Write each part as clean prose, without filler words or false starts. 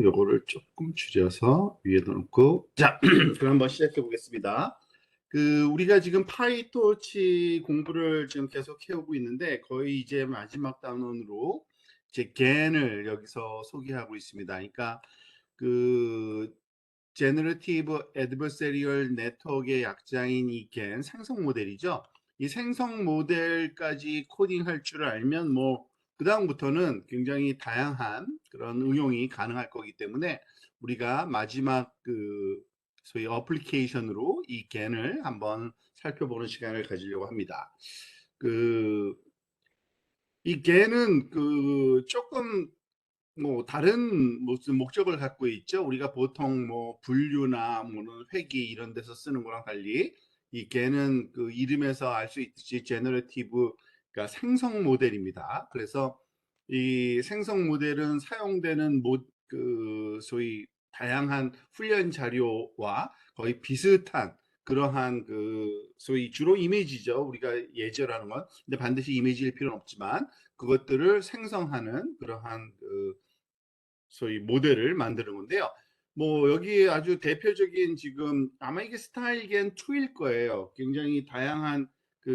요거를 조금 줄여서 위에다 놓고, 자, 그럼 한번 시작해 보겠습니다. 우리가 지금 파이토치 공부를 지금 계속 해오고 있는데, 거의 이제 마지막 단원으로 이제 겐을 여기서 소개하고 있습니다. 그러니까 그 제너러티브 애드버서리얼 네트워크의 약자인 이 겐 생성 모델이죠. 이 생성 모델까지 코딩할 줄 알면 뭐 그다음부터는 굉장히 다양한 그런 응용이 가능할 거기 때문에 우리가 마지막 소위 어플리케이션으로 이 겐을 한번 살펴보는 시간을 가지려고 합니다. 그 이 겐은 조금 뭐 다른 무슨 목적을 갖고 있죠. 우리가 보통 뭐 분류나 뭐는 회귀 이런 데서 쓰는 거랑 달리 이 개는 그 이름에서 알 수 있듯이 제너러티브, 그러니까 생성 모델입니다. 그래서 이 생성 모델은 사용되는 소위 다양한 훈련 자료와 거의 비슷한 그러한 소위 주로 이미지죠. 우리가 예절하는 건. 근데 반드시 이미지일 필요는 없지만 그것들을 생성하는 그러한 소위 모델을 만드는 건데요. 뭐 여기 아주 대표적인 지금 아마 이게 스타일겐 2일 거예요. 굉장히 다양한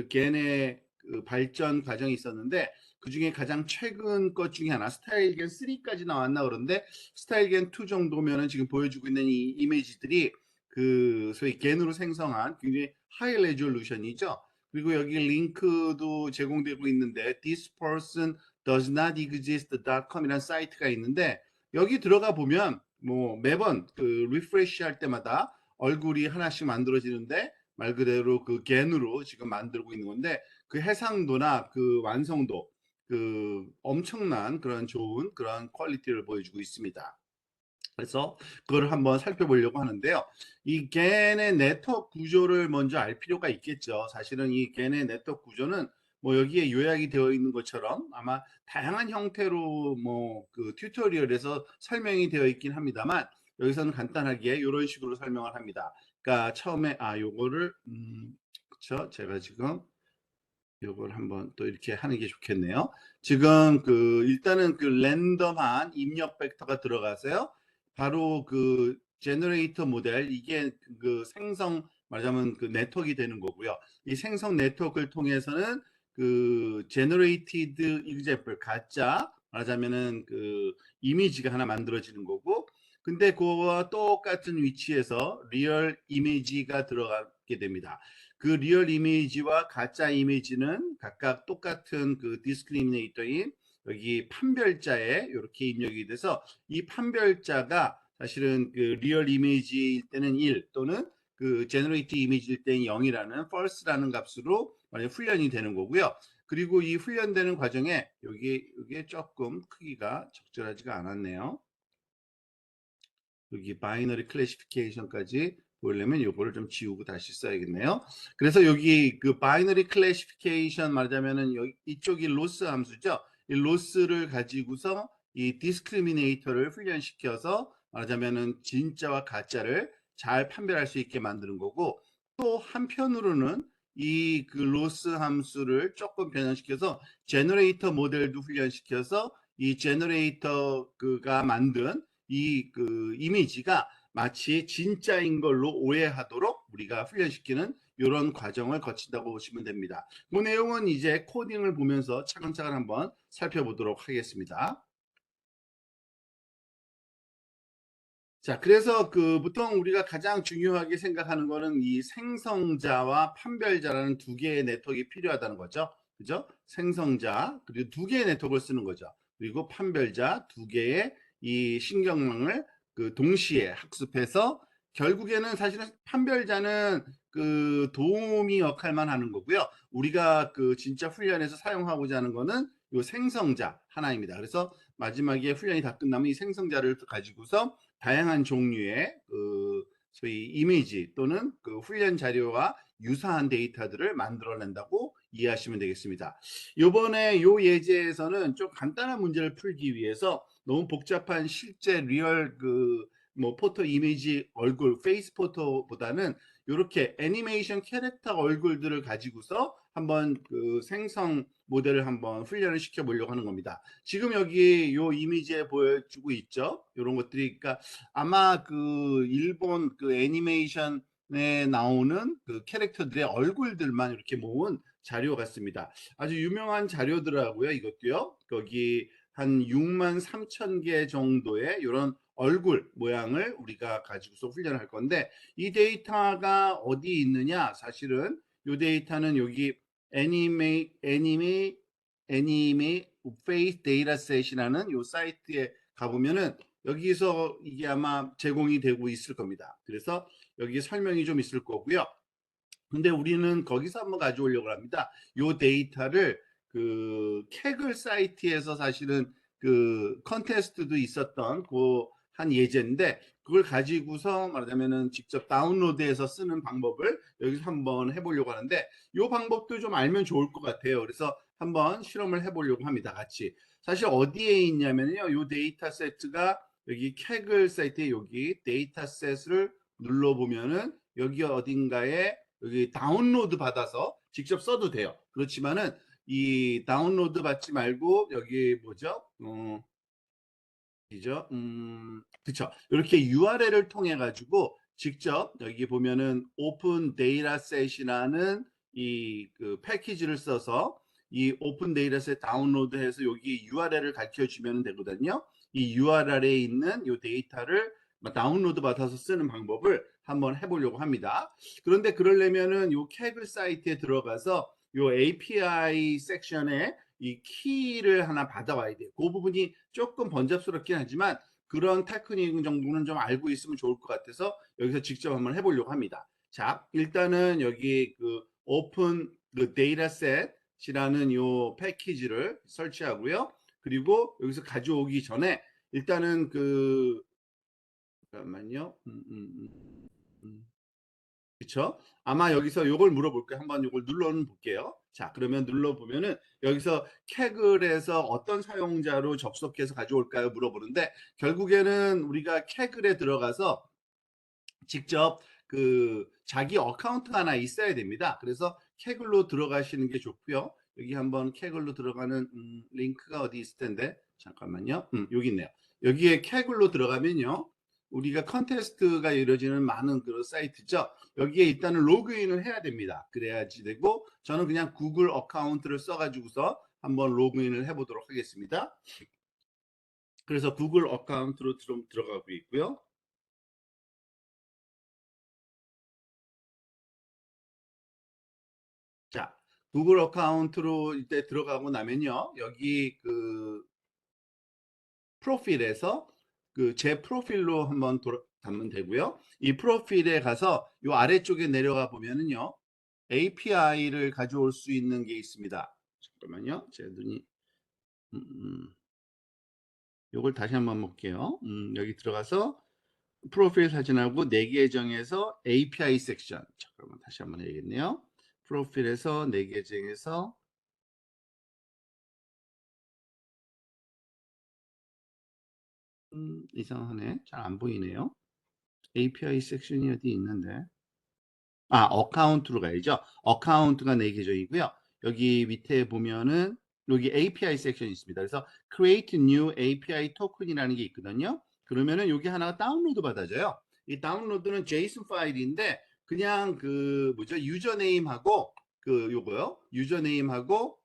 겐의 발전 과정이 있었는데 그 중에 가장 최근 것 중에 하나 스타일겐 3까지 나왔나 그런데 스타일겐 2 정도면은 지금 보여주고 있는 이 이미지들이 소위 겐으로 생성한 굉장히 하이 레졸루션이죠. 그리고 여기 링크도 제공되고 있는데 this person does not exist.com이라는 사이트가 있는데 여기 들어가 보면 뭐 매번 리프레시 할 때마다 얼굴이 하나씩 만들어지는데 말 그대로 겐으로 지금 만들고 있는 건데 그 해상도나 그 완성도 엄청난 그런 좋은 그런 퀄리티를 보여주고 있습니다. 그래서 그걸 한번 살펴보려고 하는데요. 이 겐의 네트워크 구조를 먼저 알 필요가 있겠죠. 사실은 이 겐의 네트워크 구조는 뭐 여기에 요약이 되어 있는 것처럼 아마 다양한 형태로 뭐 튜토리얼에서 설명이 되어 있긴 합니다만 여기서는 간단하게 이런 식으로 설명을 합니다. 그러니까 처음에 요거를 그쵸? 제가 지금 요걸 한번 또 이렇게 하는 게 좋겠네요. 지금 일단은 랜덤한 입력 벡터가 들어가세요. 바로 제너레이터 모델 이게 생성 말하자면 네트워크가 되는 거고요. 이 생성 네트워크를 통해서는 generated example 가짜 말하자면은 이미지가 하나 만들어지는 거고 근데 그거와 똑같은 위치에서 리얼 이미지가 들어가게 됩니다. 그 리얼 이미지와 가짜 이미지는 각각 똑같은 디스크리미네이터인 여기 판별자에 이렇게 입력이 돼서 이 판별자가 사실은 리얼 이미지일 때는 1 또는 제너레이트 이미지일 때는 0이라는 false라는 값으로 만약 훈련이 되는 거고요. 그리고 이 훈련되는 과정에 여기 조금 크기가 적절하지가 않았네요. 여기 바이너리 클래시피케이션까지 보려면 요거를 좀 지우고 다시 써야겠네요. 그래서 여기 바이너리 클래시피케이션 말하자면은 여기 이쪽이 로스 함수죠. 이 로스를 가지고서 이 디스크리미네이터를 훈련시켜서 말하자면은 진짜와 가짜를 잘 판별할 수 있게 만드는 거고 또 한편으로는 이 로스 함수를 조금 변형시켜서 제너레이터 모델도 훈련시켜서 이 제너레이터가 만든 이 이미지가 마치 진짜인 걸로 오해하도록 우리가 훈련시키는 이런 과정을 거친다고 보시면 됩니다. 그 내용은 이제 코딩을 보면서 차근차근 한번 살펴보도록 하겠습니다. 자, 그래서 보통 우리가 가장 중요하게 생각하는 거는 이 생성자와 판별자라는 두 개의 네트워크가 필요하다는 거죠. 그죠? 생성자, 그리고 두 개의 네트워크를 쓰는 거죠. 그리고 판별자 두 개의 이 신경망을 동시에 학습해서 결국에는 사실은 판별자는 도우미 역할만 하는 거고요. 우리가 진짜 훈련에서 사용하고자 하는 거는 이 생성자 하나입니다. 그래서 마지막에 훈련이 다 끝나면 이 생성자를 가지고서 다양한 종류의 소위 이미지 또는 훈련 자료와 유사한 데이터들을 만들어낸다고 이해하시면 되겠습니다. 이번에 요 예제에서는 좀 간단한 문제를 풀기 위해서 너무 복잡한 실제 리얼 뭐 포토 이미지 얼굴 페이스 포토보다는 이렇게 애니메이션 캐릭터 얼굴들을 가지고서 한번 그 생성 모델을 한번 훈련을 시켜 보려고 하는 겁니다. 지금 여기 요 이미지에 보여주고 있죠. 이런 것들이 그러니까 아마 그 일본 그 애니메이션에 나오는 그 캐릭터들의 얼굴들만 이렇게 모은 자료 같습니다. 아주 유명한 자료더라고요. 이것도요. 거기 한 6만 3천 개 정도의 이런 얼굴 모양을 우리가 가지고서 훈련할 건데 이 데이터가 어디 있느냐? 사실은 이 데이터는 여기 애니메 페이스 데이터셋이라는 이 사이트에 가보면은 여기서 이게 아마 제공이 되고 있을 겁니다. 그래서 여기 설명이 좀 있을 거고요. 근데 우리는 거기서 한번 가져오려고 합니다. 이 데이터를 그 캐글 사이트에서 사실은 그 컨테스트도 있었던 그 한 예제인데 그걸 가지고서 말하자면은 직접 다운로드해서 쓰는 방법을 여기서 한번 해보려고 하는데 이 방법도 좀 알면 좋을 것 같아요. 그래서 한번 실험을 해보려고 합니다. 같이. 사실 어디에 있냐면요. 이 데이터 세트가 여기 캐글 사이트에 여기 데이터 셋을 눌러보면은 여기 어딘가에 여기 다운로드 받아서 직접 써도 돼요. 그렇지만은 이 다운로드 받지 말고 여기 뭐죠? 이죠? 그쵸. 이렇게 URL을 통해 가지고 직접 여기 보면은 오픈 데이터셋이라는 이 그 패키지를 써서 이 오픈 데이터셋 다운로드해서 여기 URL을 가르쳐 주면 되거든요. 이 URL에 있는 이 데이터를 다운로드 받아서 쓰는 방법을 한번 해보려고 합니다. 그런데 그러려면은 이 캐글 사이트에 들어가서 이 API 섹션에 이 키를 하나 받아와야 돼요. 그 부분이 조금 번잡스럽긴 하지만 그런 테크닉 정도는 좀 알고 있으면 좋을 것 같아서 여기서 직접 한번 해보려고 합니다. 자, 일단은 여기 그 오픈 그 데이터셋이라는 요 패키지를 설치하고요. 그리고 여기서 가져오기 전에 일단은 그 잠깐만요. 그쵸? 아마 여기서 요걸 물어볼 거예요. 한번 요걸 눌러 볼게요. 자, 그러면 눌러 보면은 여기서 캐글에서 어떤 사용자로 접속해서 가져올까요? 물어보는데 결국에는 우리가 캐글에 들어가서 직접 그 자기 어카운트가 하나 있어야 됩니다. 그래서 캐글로 들어가시는 게 좋고요. 여기 한번 캐글로 들어가는 링크가 어디 있을 텐데 잠깐만요. 여기 있네요. 여기에 캐글로 들어가면요. 우리가 컨테스트가 이루어지는 많은 그런 사이트죠. 여기에 일단은 로그인을 해야 됩니다. 그래야지 되고 저는 그냥 구글 어카운트를 써가지고서 한번 로그인을 해보도록 하겠습니다. 그래서 구글 어카운트로 들어가고 있고요. 자, 구글 어카운트로 이때 들어가고 나면요. 여기 그 프로필에서 그 제 프로필로 한번 가면 되고요. 이 프로필에 가서 이 아래쪽에 내려가 보면은요. API를 가져올 수 있는 게 있습니다. 잠깐만요. 제 눈이 요걸 다시 한번 볼게요. 여기 들어가서 프로필 사진하고 내 계정에서 API 섹션. 잠깐만 다시 한번 해야겠네요. 프로필에서 내 계정에서 이상하네. 잘 안 보이네요. API 섹션이 어디 있는데. 아, 어카운트로 가야죠. 어카운트가 내 계정이고요. 여기 밑에 보면은 여기 API 섹션이 있습니다. 그래서 create new API token이라는 게 있거든요. 그러면은 여기 하나가 다운로드 받아져요. 이 다운로드는 JSON 파일인데 그냥 그 뭐죠? 유저네임하고 그 요거요. 유저네임하고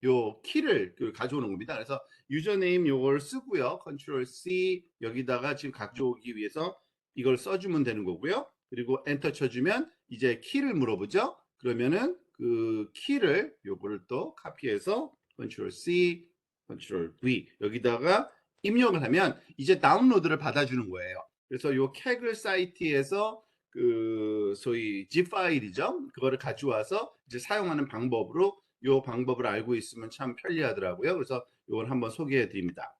요 키를 가져오는 겁니다. 그래서 유저네임 요걸 쓰고요. 컨트롤 C 여기다가 지금 가져오기 위해서 이걸 써주면 되는 거고요. 그리고 엔터 쳐주면 이제 키를 물어보죠. 그러면은 그 키를 요거를 또 카피해서 컨트롤 C, 컨트롤 V 여기다가 입력을 하면 이제 다운로드를 받아주는 거예요. 그래서 요 캐글 사이트에서 그 소위 zip 파일이죠. 그거를 가져와서 이제 사용하는 방법으로 요 방법을 알고 있으면 참 편리하더라고요. 그래서 이걸 한번 소개해 드립니다.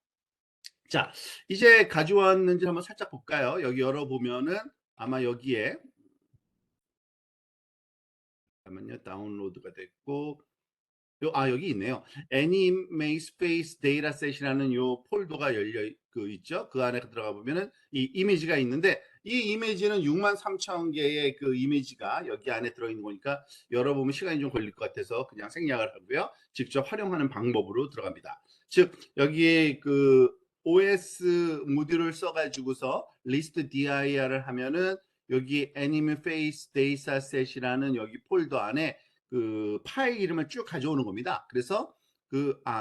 자, 이제 가져왔는지 한번 살짝 볼까요? 여기 열어보면은 아마 여기에 잠깐만요. 다운로드가 됐고 여기 있네요. Anime Space Dataset이라는 요 폴더가 열려 있죠. 그 안에 들어가 보면은 이 이미지가 있는데 이 이미지는 63,000개의 그 이미지가 여기 안에 들어있는 거니까 열어보면 시간이 좀 걸릴 것 같아서 그냥 생략을 하고요. 직접 활용하는 방법으로 들어갑니다. 즉 여기에 그 OS 모듈을 써가지고서 list dir을 하면은 여기 anime face dataset이라는 여기 폴더 안에 그 파일 이름을 쭉 가져오는 겁니다. 그래서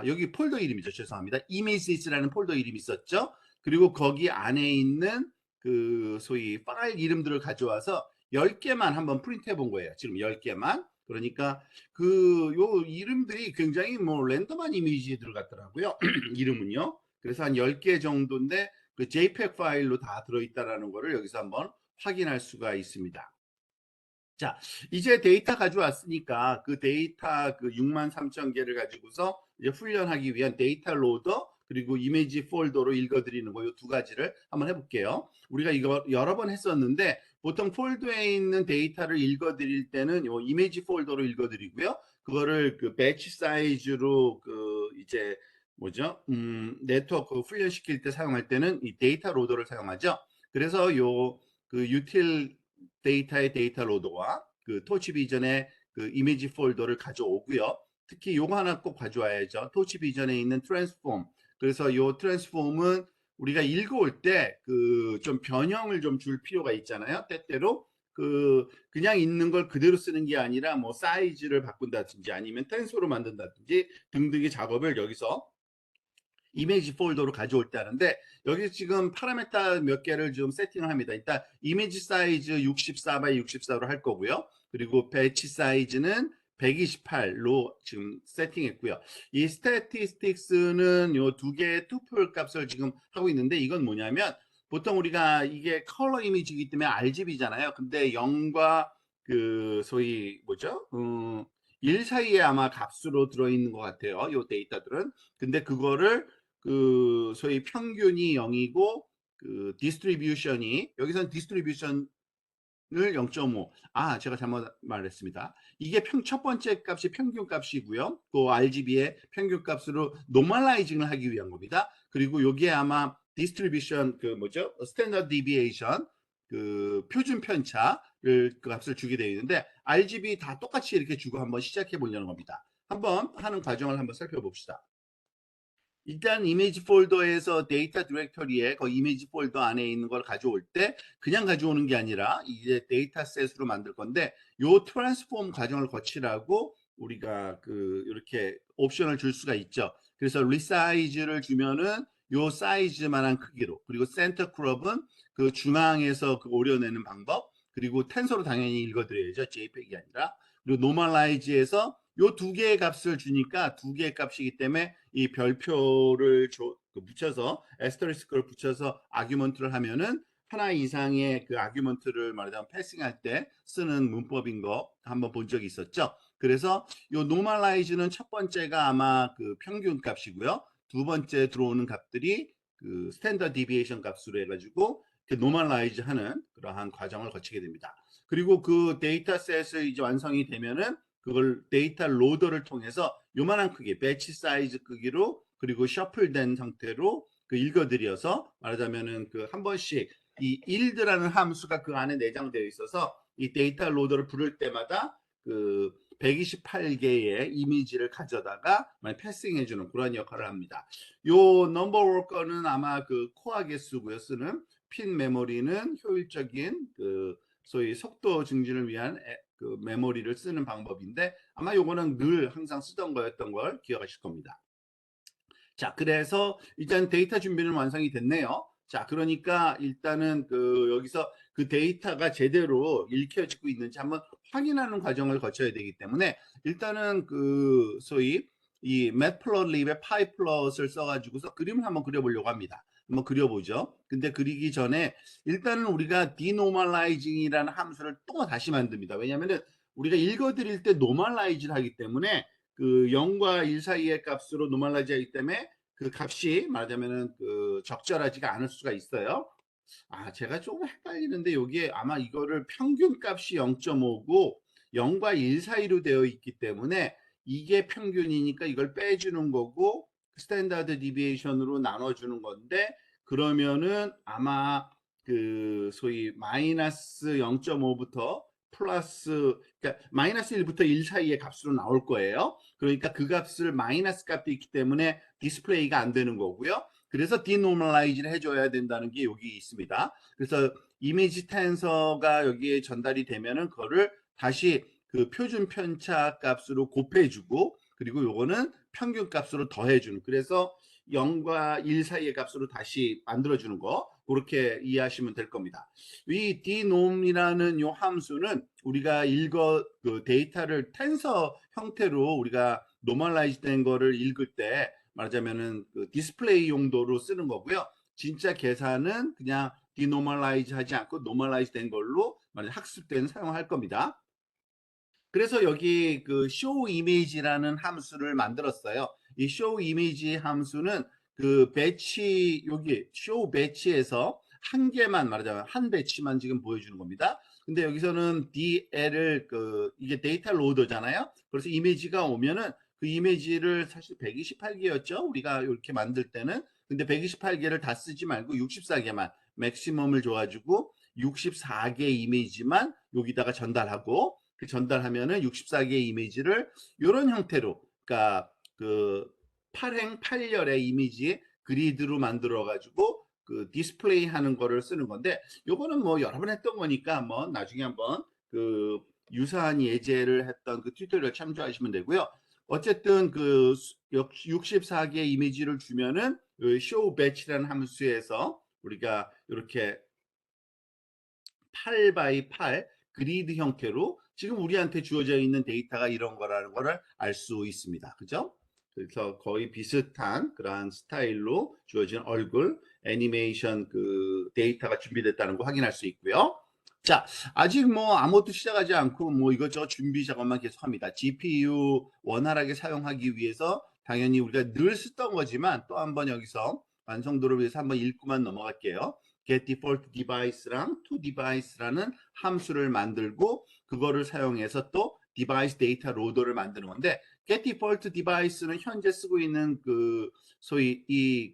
여기 폴더 이름이죠. 죄송합니다. images라는 폴더 이름이 있었죠. 그리고 거기 안에 있는 그 소위 파일 이름들을 가져와서 10개만 한번 프린트 해본 거예요. 지금 10개만. 그러니까 그 요 이름들이 굉장히 뭐 랜덤한 이미지에 들어갔더라고요. 이름은요. 그래서 한 10개 정도인데 그 JPEG 파일로 다 들어있다라는 거를 여기서 한번 확인할 수가 있습니다. 자, 이제 데이터 가져왔으니까 그 데이터 그 63,000개를 가지고서 이제 훈련하기 위한 데이터 로더 그리고 이미지 폴더로 읽어드리는 거 이 두 가지를 한번 해볼게요. 우리가 이거 여러 번 했었는데 보통 폴더에 있는 데이터를 읽어드릴 때는 요 이미지 폴더로 읽어드리고요. 그거를 그 배치 사이즈로 그 이제 뭐죠? 네트워크 훈련시킬 때 사용할 때는 이 데이터 로더를 사용하죠. 그래서 요 그 유틸 데이터의 데이터 로더와 그 토치 비전의 그 이미지 폴더를 가져오고요. 특히 요거 하나 꼭 가져와야죠. 토치 비전에 있는 트랜스폼. 그래서 요 트랜스폼은 우리가 읽어올 때 그 좀 변형을 좀 줄 필요가 있잖아요. 때때로 그냥 있는 걸 그대로 쓰는 게 아니라 뭐 사이즈를 바꾼다든지 아니면 텐소로 만든다든지 등등의 작업을 여기서 이미지 폴더로 가져올 때 하는데 여기 지금 파라메타 몇 개를 좀 세팅을 합니다. 일단 이미지 사이즈 64 by 64로 할 거고요. 그리고 배치 사이즈는 128로 지금 세팅했고요. 이 스태티스틱스는 요 두 개의 투표 값을 지금 하고 있는데 이건 뭐냐면 보통 우리가 이게 컬러 이미지이기 때문에 RGB잖아요. 근데 0과 그 소위 뭐죠? 1 사이에 아마 값으로 들어있는 것 같아요. 요 데이터들은. 근데 그거를 그 소위 평균이 0이고 그 디스트리뷰션이 여기서는 디스트리뷰션을 0.5. 제가 잘못 말했습니다. 이게 첫 번째 값이 평균 값이고요. 또 RGB의 평균 값으로 노멀라이징을 하기 위한 겁니다. 그리고 여기에 아마 디스트리뷰션 그 뭐죠? 스탠더드 디비에이션 그 표준 편차를 그 값을 주게 되어 있는데 RGB 다 똑같이 이렇게 주고 한번 시작해 보려는 겁니다. 한번 하는 과정을 한번 살펴봅시다. 일단 이미지 폴더에서 데이터 디렉터리에 그 이미지 폴더 안에 있는 걸 가져올 때 그냥 가져오는 게 아니라 이제 데이터셋으로 만들 건데 요 트랜스폼 과정을 거치라고 우리가 그 이렇게 옵션을 줄 수가 있죠. 그래서 리사이즈를 주면은 요 사이즈만한 크기로 그리고 센터 크롭은 그 중앙에서 그 오려내는 방법 그리고 텐서로 당연히 읽어드려야죠. JPEG이 아니라 그리고 노멀라이즈에서 요 두 개의 값을 주니까 두 개의 값이기 때문에 이 별표를 붙여서 에스터리스크를 붙여서 아규먼트를 하면은 하나 이상의 그 아규먼트를 말하자면 패싱할 때 쓰는 문법인 거 한번 본 적이 있었죠. 그래서 요 노멀라이즈는 첫 번째가 아마 그 평균 값이고요. 두 번째 들어오는 값들이 그 스탠더드 디비에이션 값으로 해가지고 그 노멀라이즈 하는 그러한 과정을 거치게 됩니다. 그리고 그 데이터셋을 이제 완성이 되면은 그걸 데이터 로더를 통해서 요만한 크기, 배치 사이즈 크기로 그리고 셔플된 상태로 그 읽어드려서 말하자면은 그 한 번씩 이 일드라는 함수가 그 안에 내장되어 있어서 이 데이터 로더를 부를 때마다 그 128개의 이미지를 가져다가 패싱해주는 그런 역할을 합니다. 요 넘버 워커는 아마 그 코어 개수고요. 쓰는 핀 메모리는 효율적인 그 소위 속도 증진을 위한 그 메모리를 쓰는 방법인데 아마 요거는 늘 항상 쓰던 거였던 걸 기억하실 겁니다. 자, 그래서 일단 데이터 준비는 완성이 됐네요. 자, 그러니까 일단은 그 여기서 그 데이터가 제대로 읽혀지고 있는지 한번 확인하는 과정을 거쳐야 되기 때문에 일단은 그 소위 이 매플러립의 파이플럿을 써가지고서 그림을 한번 그려보려고 합니다. 한번 그려보죠. 근데 그리기 전에 일단은 우리가 디노멀라이징이라는 함수를 또 다시 만듭니다. 왜냐하면은 우리가 읽어드릴 때 노멀라이즈를 하기 때문에 그 0과 1 사이의 값으로 노멀라이즈 하기 때문에 그 값이 말하자면은 그 적절하지가 않을 수가 있어요. 제가 조금 헷갈리는데 여기에 아마 이거를 평균 값이 0.5고 0과 1 사이로 되어 있기 때문에 이게 평균이니까 이걸 빼주는 거고 스탠다드 디비에이션으로 나눠주는 건데 그러면은 아마 그 소위 마이너스 0.5부터 플러스, 그러니까 마이너스 1부터 1 사이의 값으로 나올 거예요. 그러니까 그 값을 마이너스 값이 있기 때문에 디스플레이가 안 되는 거고요. 그래서 디노멀라이즈를 해줘야 된다는 게 여기 있습니다. 그래서 이미지 텐서가 여기에 전달이 되면은 그거를 다시 그 표준 편차 값으로 곱해주고, 그리고 요거는 평균 값으로 더해주는, 그래서 0과 1 사이의 값으로 다시 만들어주는 거, 그렇게 이해하시면 될 겁니다. 이 denom이라는 요 함수는 우리가 그 데이터를 텐서 형태로 우리가 노멀라이즈 된 거를 읽을 때 말하자면은 그 디스플레이 용도로 쓰는 거고요. 진짜 계산은 그냥 디노멀라이즈 하지 않고 노멀라이즈 된 걸로 학습된 사용할 겁니다. 그래서 여기 그 show image라는 함수를 만들었어요. 이 show image 함수는 그 배치, 여기 show 배치에서 한 개만, 말하자면 한 배치만 지금 보여주는 겁니다. 근데 여기서는 DL을 이게 데이터 로더잖아요. 그래서 이미지가 오면은 그 이미지를 사실 128개였죠. 우리가 이렇게 만들 때는. 근데 128개를 다 쓰지 말고 64개만 맥시멈을 줘가지고 64개 이미지만 여기다가 전달하고, 그 전달하면은 64개 이미지를 이런 형태로, 그러니까 그 8행 8열의 이미지 그리드로 만들어 가지고 그 디스플레이 하는 거를 쓰는 건데, 요거는 뭐 여러 번 했던 거니까 뭐 나중에 한번 그 유사한 예제를 했던 그 튜토리얼 참조하시면 되고요. 어쨌든 그 64개 이미지를 주면은 show batch라는 함수에서 우리가 이렇게 8 바이 8 그리드 형태로 지금 우리한테 주어져 있는 데이터가 이런 거라는 거를 알 수 있습니다. 그죠? 그래서 거의 비슷한 그러한 스타일로 주어진 얼굴 애니메이션 그 데이터가 준비됐다는 거 확인할 수 있고요. 자, 아직 뭐 아무것도 시작하지 않고 뭐 이것저것 준비 작업만 계속 합니다. GPU 원활하게 사용하기 위해서 당연히 우리가 늘 쓰던 거지만 또 한번 여기서 완성도를 위해서 한번 읽고만 넘어갈게요. get default device랑 to device라는 함수를 만들고 그거를 사용해서 또 device data loader를 만드는 건데, get default device는 현재 쓰고 있는 그 소위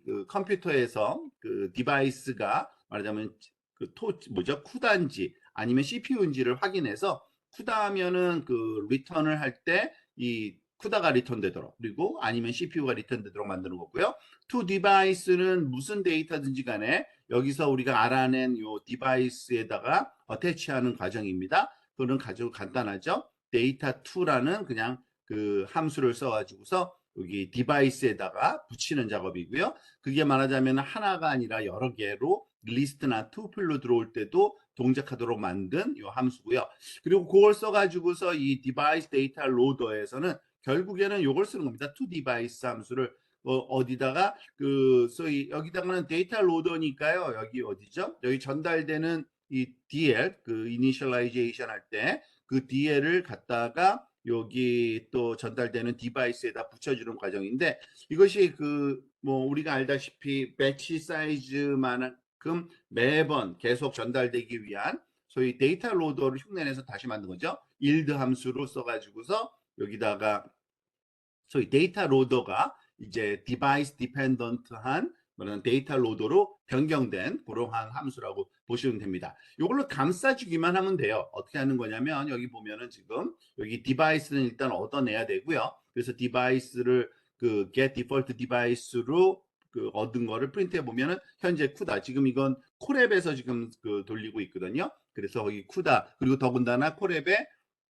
그 컴퓨터에서 그 디바이스가 말하자면 그 뭐죠? 쿠다인지 아니면 CPU인지를 확인해서, 쿠다면은 그 리턴을 할 때 이 쿠다가 리턴되도록, 그리고 아니면 CPU가 리턴되도록 만드는 거고요. to device는 무슨 데이터든지 간에 여기서 우리가 알아낸 요 디바이스에다가 어태치하는 과정입니다. 그거는 아주 간단하죠. data2라는 그냥 그 함수를 써가지고서 여기 디바이스에다가 붙이는 작업이고요. 그게 말하자면 하나가 아니라 여러 개로 리스트나 투플로 들어올 때도 동작하도록 만든 요 함수고요. 그리고 그걸 써가지고서 이 디바이스 데이터 로더에서는 결국에는 요걸 쓰는 겁니다. to device 함수를 어디다가 그 소위 여기다가는 데이터 로더니까요. 여기 어디죠? 여기 전달되는 이 DL 그 이니셜라이제이션 할 때 그 DL을 갖다가 여기 또 전달되는 디바이스에다 붙여주는 과정인데, 이것이 그 뭐 우리가 알다시피 배치 사이즈만큼 매번 계속 전달되기 위한 소위 데이터 로더를 흉내내서 다시 만든 거죠. 일드 함수로 써가지고서 여기다가 소위 데이터 로더가 이제 디바이스 디펜던트한 데이터 로더로 변경된 그러한 함수라고 보시면 됩니다. 이걸로 감싸주기만 하면 돼요. 어떻게 하는 거냐면 여기 보면은 지금 여기 디바이스는 일단 얻어내야 되고요. 그래서 디바이스를 그 get default device로 그 얻은 거를 프린트해 보면은 현재 쿠다, 지금 이건 코랩에서 지금 그 돌리고 있거든요. 그래서 거기 쿠다, 그리고 더군다나 코랩의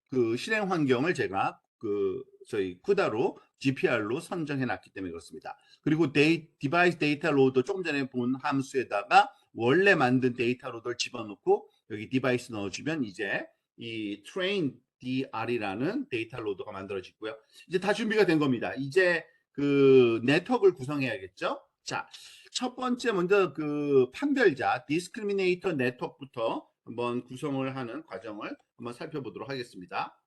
그 실행 환경을 제가 그 저희 쿠다로 GPR로 선정해 놨기 때문에 그렇습니다. 그리고 디바이스 데이터 로더, 조금 전에 본 함수에다가 원래 만든 데이터 로더를 집어넣고 여기 디바이스 넣어주면 이제 이 train DR이라는 데이터 로더가 만들어지고요. 이제 다 준비가 된 겁니다. 이제 그 네트워크를 구성해야겠죠. 자, 첫 번째 먼저 그 판별자 디스크리미네이터 네트워크부터 한번 구성을 하는 과정을 한번 살펴보도록 하겠습니다.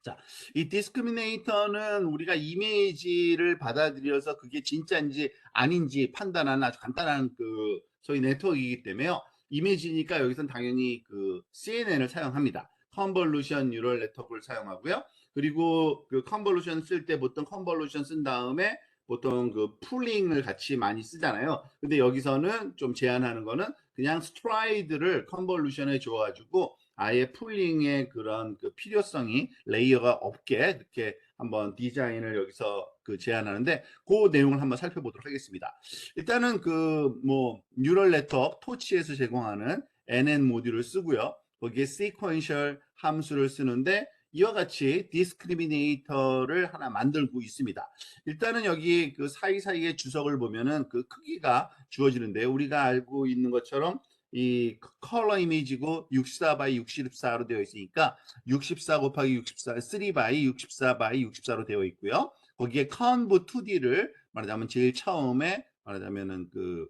자, 이 디스크리미네이터는 우리가 이미지를 받아들여서 그게 진짜인지 아닌지 판단하는 아주 간단한 그 소위 네트워크이기 때문에요. 이미지니까 여기선 당연히 그 CNN을 사용합니다. 컨볼루션 뉴럴 네트워크를 사용하고요. 그리고 그 컨볼루션 쓸 때 보통 컨볼루션 쓴 다음에 보통 그 풀링을 같이 많이 쓰잖아요. 근데 여기서는 좀 제한하는 거는 그냥 스트라이드를 컨볼루션에 줘가지고 아예 풀링의 그런 그 필요성이 레이어가 없게 이렇게 한번 디자인을 여기서 그 제안하는데 그 내용을 한번 살펴보도록 하겠습니다. 일단은 그 뭐 뉴럴 네트워크 토치에서 제공하는 NN 모듈을 쓰고요. 거기에 sequential 함수를 쓰는데 이와 같이 디스크리미네이터를 하나 만들고 있습니다. 일단은 여기 그 사이사이의 주석을 보면은 그 크기가 주어지는데 우리가 알고 있는 것처럼 이 컬러 이미지고 64 by 64로 되어 있으니까 64 곱하기 64, 3 by 64 by 64로 되어 있고요. 거기에 컨브 2D를 말하자면 제일 처음에 말하자면은 그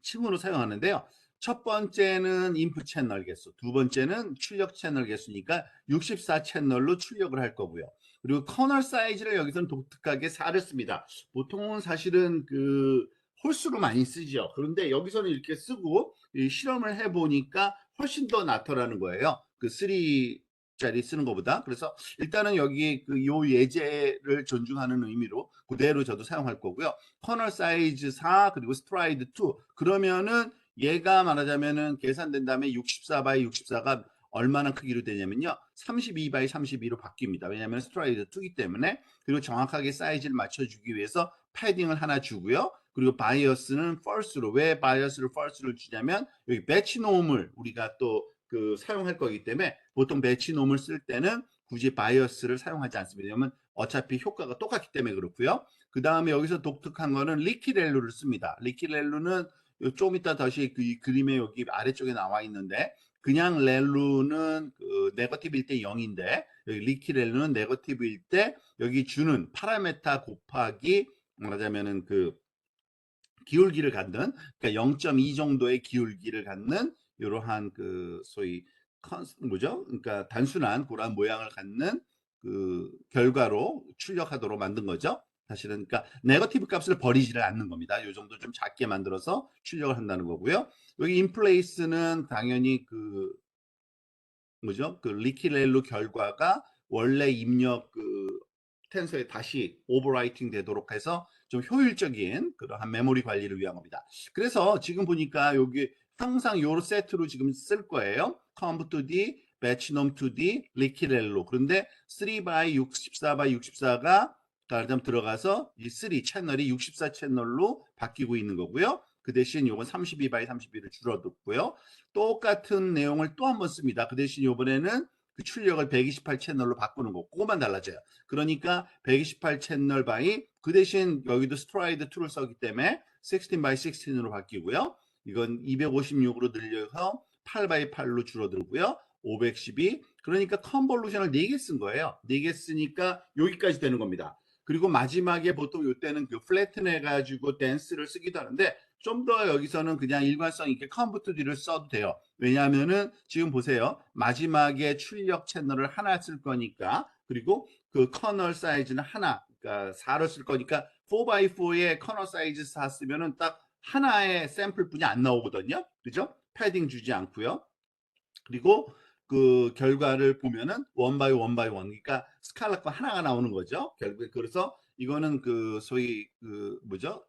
층으로 사용하는데요. 첫 번째는 인풋 채널 개수, 두 번째는 출력 채널 개수니까 64 채널로 출력을 할 거고요. 그리고 커널 사이즈를 여기서는 독특하게 4를 씁니다. 보통은 사실은 그 홀수로 많이 쓰죠. 그런데 여기서는 이렇게 쓰고 실험을 해보니까 훨씬 더 낫더라는 거예요. 그 3짜리 쓰는 것보다. 그래서 일단은 여기 그 요 예제를 존중하는 의미로 그대로 저도 사용할 거고요. 커널 사이즈 4 그리고 스트라이드 2 그러면은 얘가 말하자면은 계산된 다음에 64 바이 64가 얼마나 크기로 되냐면요 32 바이 32로 바뀝니다. 왜냐하면 스트라이드 2이기 때문에. 그리고 정확하게 사이즈를 맞춰주기 위해서 패딩을 하나 주고요. 그리고 바이어스는 false로. 왜 바이어스를 false를 주냐면 여기 배치놈을 우리가 또 그 사용할 거기 때문에 보통 배치놈을 쓸 때는 굳이 바이어스를 사용하지 않습니다. 왜냐하면 어차피 효과가 똑같기 때문에 그렇고요. 그 다음에 여기서 독특한 거는 리키렐루를 씁니다. 리키렐루는 좀 이따 다시 그 그림에 여기 아래쪽에 나와 있는데 그냥 렐루는 그 네거티브일 때 0인데 여기 리키렐루는 네거티브일 때 여기 주는 파라메타 곱하기 말하자면은 그 기울기를 갖는 그러니까 0.2 정도의 기울기를 갖는 이러한 그 소위 뭐죠? 그러니까 단순한 그러한 모양을 갖는 그 결과로 출력하도록 만든 거죠. 사실은 그러니까 네거티브 값을 버리지를 않는 겁니다. 이 정도 좀 작게 만들어서 출력을 한다는 거고요. 여기 인플레이스는 당연히 그 뭐죠? 그 리키렐로 결과가 원래 입력 그 텐서에 다시 오버라이팅 되도록 해서 좀 효율적인 그러한 메모리 관리를 위한 겁니다. 그래서 지금 보니까 여기 항상 요 세트로 지금 쓸 거예요. 컴퓨터2D, 배치놈 2D, 리키렐로. 그런데 3 by 64 by 64가 말하자면 들어가서 이 3 채널이 64 채널로 바뀌고 있는 거고요. 그 대신 요건 32 by 32를 줄어들고요. 똑같은 내용을 또 한 번 씁니다. 그 대신 이번에는 그 출력을 128 채널로 바꾸는 거. 그것만 달라져요. 그러니까 128 채널 바이 그 대신 여기도 스트라이드 2를 썼기 때문에 16 by 16으로 바뀌고요. 이건 256으로 늘려서 8 by 8로 줄어들고요. 512. 그러니까 컨볼루션을 4개 쓴 거예요. 4개 쓰니까 여기까지 되는 겁니다. 그리고 마지막에 보통 이때는 그 플래튼 해가지고 댄스를 쓰기도 하는데 좀 더 여기서는 그냥 일관성 있게 컴퓨터2D를 써도 돼요. 왜냐하면은 지금 보세요. 마지막에 출력 채널을 하나 쓸 거니까 그리고 그 커널 사이즈는 하나 그러니까 4를 쓸 거니까 4x4의 커널 사이즈 4 쓰면은 딱 하나의 샘플뿐이 안 나오거든요. 그죠? 패딩 주지 않고요. 그리고 그 결과를 보면은 원 바이 원 바이 원 그러니까 스칼라가 하나가 나오는 거죠. 결국에 그래서 이거는 그 소위 그 뭐죠?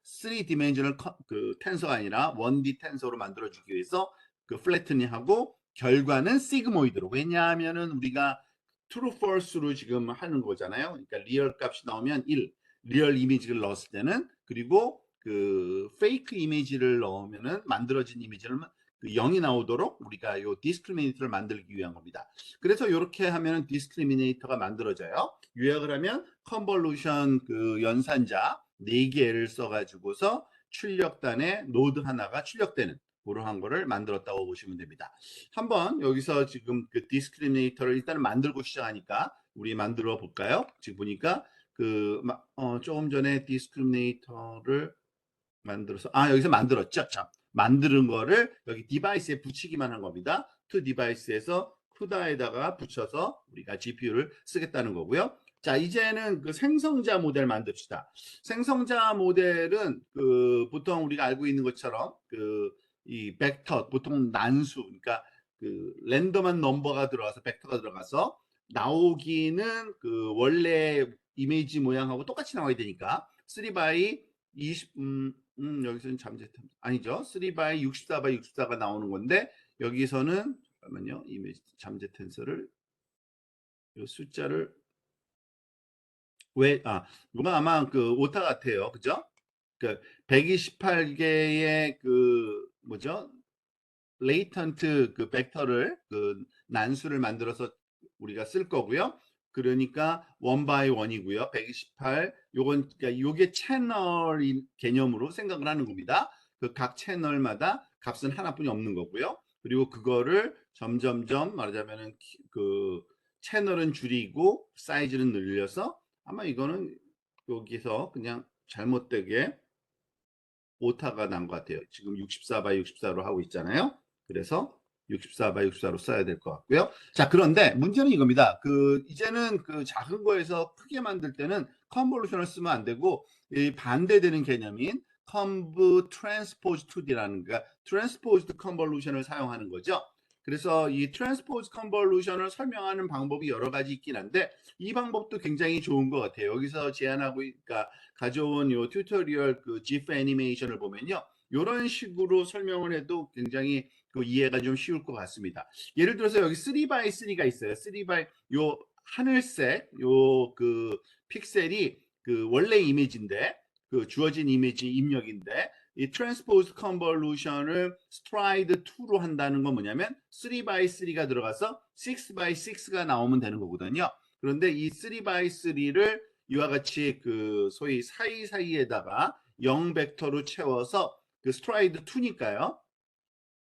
3디멘셔널 그 텐서가 아니라 1D 텐서로 만들어 주기 위해서 그 플래트닝하고 결과는 시그모이드로. 왜냐하면은 우리가 true false로 지금 하는 거잖아요. 그러니까 리얼 값이 나오면 1, 리얼 이미지를 넣었을 때는 그리고 그 페이크 이미지를 넣으면은 만들어진 이미지를 그 0이 나오도록 우리가 요 디스크리미네이터를 만들기 위한 겁니다. 그래서 이렇게 하면 디스크리미네이터가 만들어져요. 요약을 하면 컨볼루션 그 연산자 4개를 써가지고서 출력단에 노드 하나가 출력되는 그러한 거를 만들었다고 보시면 됩니다. 한번 여기서 지금 그 디스크리미네이터를 일단 만들고 시작하니까 우리 만들어 볼까요? 지금 보니까 그 조금 전에 디스크리미네이터를 만들어서 여기서 만들었죠. 자, 만드는 거를 여기 디바이스에 붙이기만 한 겁니다. to 디바이스에서 쿠다에다가 붙여서 우리가 GPU를 쓰겠다는 거고요. 자, 이제는 그 생성자 모델 만듭시다. 생성자 모델은 그 보통 우리가 알고 있는 것처럼 그 이 벡터 보통 난수 그러니까 그 랜덤한 넘버가 들어가서 벡터가 들어가서 나오기는 그 원래 이미지 모양하고 똑같이 나와야 되니까 3x 20 여기서는 잠재템 아니죠. 3x 64x 64가 나오는 건데 여기서는 잠깐만요. 이미지 잠재 텐서를 이 숫자를 이거 아마 그 오타 같아요. 그죠? 그 128개의 그 뭐죠? 레이턴트 그 벡터를 그 난수를 만들어서 우리가 쓸 거고요. 그러니까 원 바이 원이고요. 128 요건 그러니까 요게 채널 개념으로 생각을 하는 겁니다. 그 각 채널마다 값은 하나뿐이 없는 거고요. 그리고 그거를 점점점 말하자면은 그 채널은 줄이고 사이즈는 늘려서 아마 이거는 여기서 그냥 잘못되게 오타가 난 것 같아요. 지금 64by 64로 하고 있잖아요. 그래서 64by 64로 써야 될 것 같고요. 자, 그런데 문제는 이겁니다. 그 이제는 그 작은 거에서 크게 만들 때는 컨볼루션을 쓰면 안 되고 이 반대되는 개념인 컨브 트랜스포즈 2D라는 거, 트랜스포즈드 컨볼루션을 사용하는 거죠. 그래서 이 트랜스포즈 컨볼루션을 설명하는 방법이 여러 가지 있긴 한데 이 방법도 굉장히 좋은 것 같아요. 여기서 제안하고 그러니까 가져온 요 튜토리얼 그 GIF 애니메이션을 보면요. 이런 식으로 설명을 해도 굉장히 그 이해가 좀 쉬울 것 같습니다. 예를 들어서 여기 3x3가 있어요. 3x 요 하늘색 요 그 픽셀이 그 원래 이미지인데 그 주어진 이미지 입력인데 이 트랜스포즈 컨볼루션을 스트라이드 2로 한다는 건 뭐냐면 3x3가 들어가서 6x6가 나오면 되는 거거든요. 그런데 이 3x3를 이와 같이 그 소위 사이사이에다가 0 벡터로 채워서 그 스트라이드 2니까요.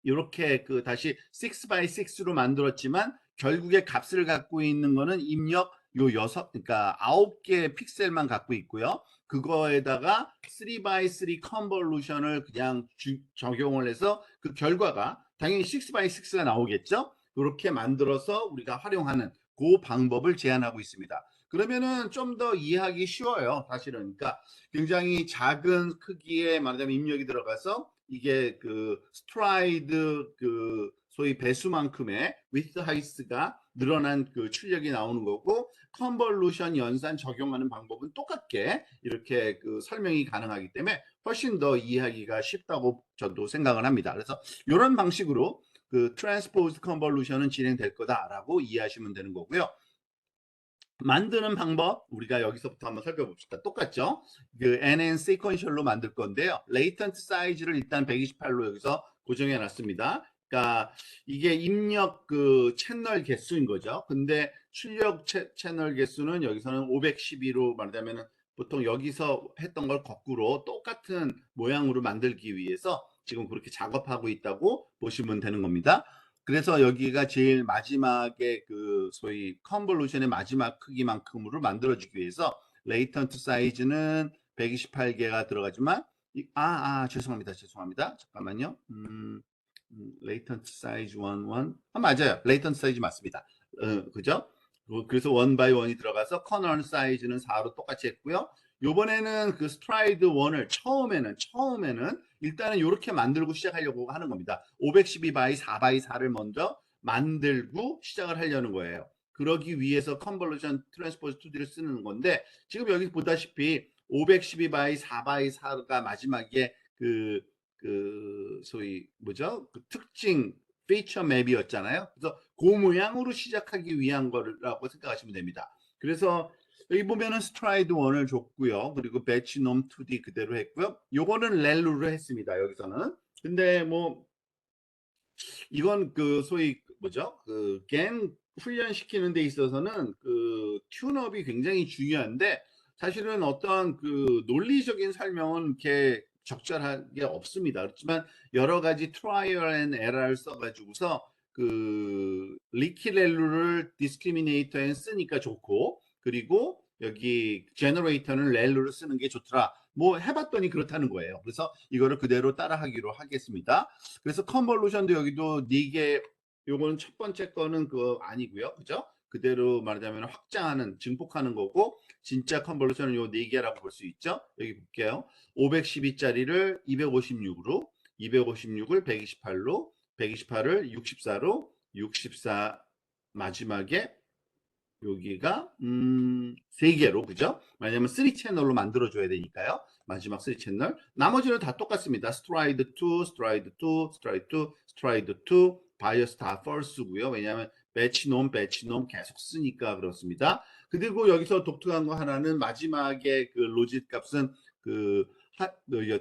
이렇게 그 다시 6x6로 만들었지만 결국에 값을 갖고 있는 거는 입력 요 6, 그러니까 9개의 픽셀만 갖고 있고요. 그거에다가 3x3 컨볼루션을 그냥 적용을 해서 그 결과가 당연히 6x6가 나오겠죠. 그렇게 만들어서 우리가 활용하는 그 방법을 제안하고 있습니다. 그러면은 좀 더 이해하기 쉬워요. 사실은. 그러니까 굉장히 작은 크기의 말하자면 입력이 들어가서 이게 그 스트라이드 그 소위 배수만큼의 위드 하이스가 늘어난 그 출력이 나오는 거고 컨볼루션 연산 적용하는 방법은 똑같게 이렇게 그 설명이 가능하기 때문에 훨씬 더 이해하기가 쉽다고 저도 생각을 합니다. 그래서 이런 방식으로 그 트랜스포즈 컨볼루션은 진행될 거다라고 이해하시면 되는 거고요. 만드는 방법 우리가 여기서부터 한번 살펴봅시다. 똑같죠? 그 NN sequential로 만들 건데요. latent 사이즈를 일단 128로 여기서 고정해 놨습니다. 그러니까 이게 입력 그 채널 개수인 거죠. 근데 출력 채널 개수는 여기서는 512로 말하자면 보통 여기서 했던 걸 거꾸로 똑같은 모양으로 만들기 위해서 지금 그렇게 작업하고 있다고 보시면 되는 겁니다. 그래서 여기가 제일 마지막에 그 소위 컨볼루션의 마지막 크기만큼으로 만들어주기 위해서 레이턴트 사이즈는 128개가 들어가지만 죄송합니다. 잠깐만요. 레이턴트 사이즈 11 맞아요. 레이턴트 사이즈 맞습니다. 그죠? 그래서 원 바이 원이 들어가서 커널 사이즈는 4로 똑같이 했고요. 요번에는 그 스트라이드 1을 처음에는 일단은 이렇게 만들고 시작하려고 하는 겁니다. 512 4 4를 먼저 만들고 시작을 하려는 거예요. 그러기 위해서 컨볼루션 트랜스포즈 2D를 쓰는 건데 지금 여기 보다시피 512 4 4가 마지막에 그 소위 뭐죠? 그 특징 피처 맵이었잖아요. 그래서 그 모양으로 시작하기 위한 거라고 생각하시면 됩니다. 그래서 여기 보면은 스트라이드 1을 줬고요. 그리고 배치놈 2D 그대로 했고요. 요거는 렐루로 했습니다. 여기서는. 근데 뭐 이건 그 소위 뭐죠? 그겐 훈련시키는 데 있어서는 그 튠업이 굉장히 중요한데 사실은 어떤 그 논리적인 설명은 이렇게 적절하게 없습니다. 그렇지만 여러 가지 트라이얼 앤 에러를 써가지고서 그 리키렐루를 디스크리미네이터에 쓰니까 좋고 그리고 여기 제너레이터는 렐루를 쓰는 게 좋더라. 뭐 해봤더니 그렇다는 거예요. 그래서 이거를 그대로 따라하기로 하겠습니다. 그래서 컨볼루션도 여기도 4개, 요거는 첫 번째 거는 그거 아니고요. 그죠? 그대로 말하자면 확장하는, 증폭하는 거고, 진짜 컨볼루션은 요 4개라고 볼 수 있죠? 여기 볼게요. 512짜리를 256으로, 256을 128로, 128을 64로, 64 마지막에 여기가 3개로 그죠? 왜냐면 3채널로 만들어 줘야 되니까요. 마지막 3채널. 나머지는 다 똑같습니다. 스트라이드 2, 스트라이드 2, 스트라이드 2, 스트라이드 2, 바이어스 다 false고요. 왜냐하면 배치놈 계속 쓰니까 그렇습니다. 그리고 여기서 독특한 거 하나는 마지막에 그 로짓 값은 그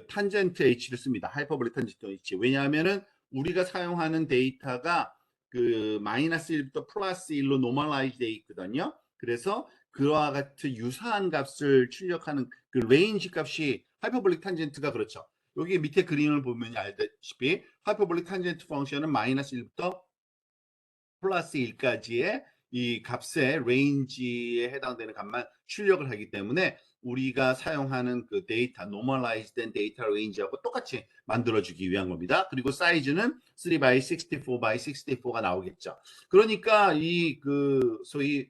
탄젠트 H를 씁니다. 하이퍼볼릭 탄젠트 H. 왜냐하면은 우리가 사용하는 데이터가 그 마이너스 1부터 플러스 1로 노멀라이즈 돼 있거든요. 그래서 그와 같은 유사한 값을 출력하는 그 레인지 값이 하이퍼볼릭 탄젠트가 그렇죠. 여기 밑에 그림을 보면 알다시피 하이퍼볼릭 탄젠트 펑션은 마이너스 1부터 플러스 1까지의 이 값의 레인지에 해당되는 값만 출력을 하기 때문에 우리가 사용하는 그 데이터, 노멀라이즈 된 데이터 레인지하고 똑같이 만들어주기 위한 겁니다. 그리고 사이즈는 3 by 64 by 64가 나오겠죠. 그러니까 이 그 소위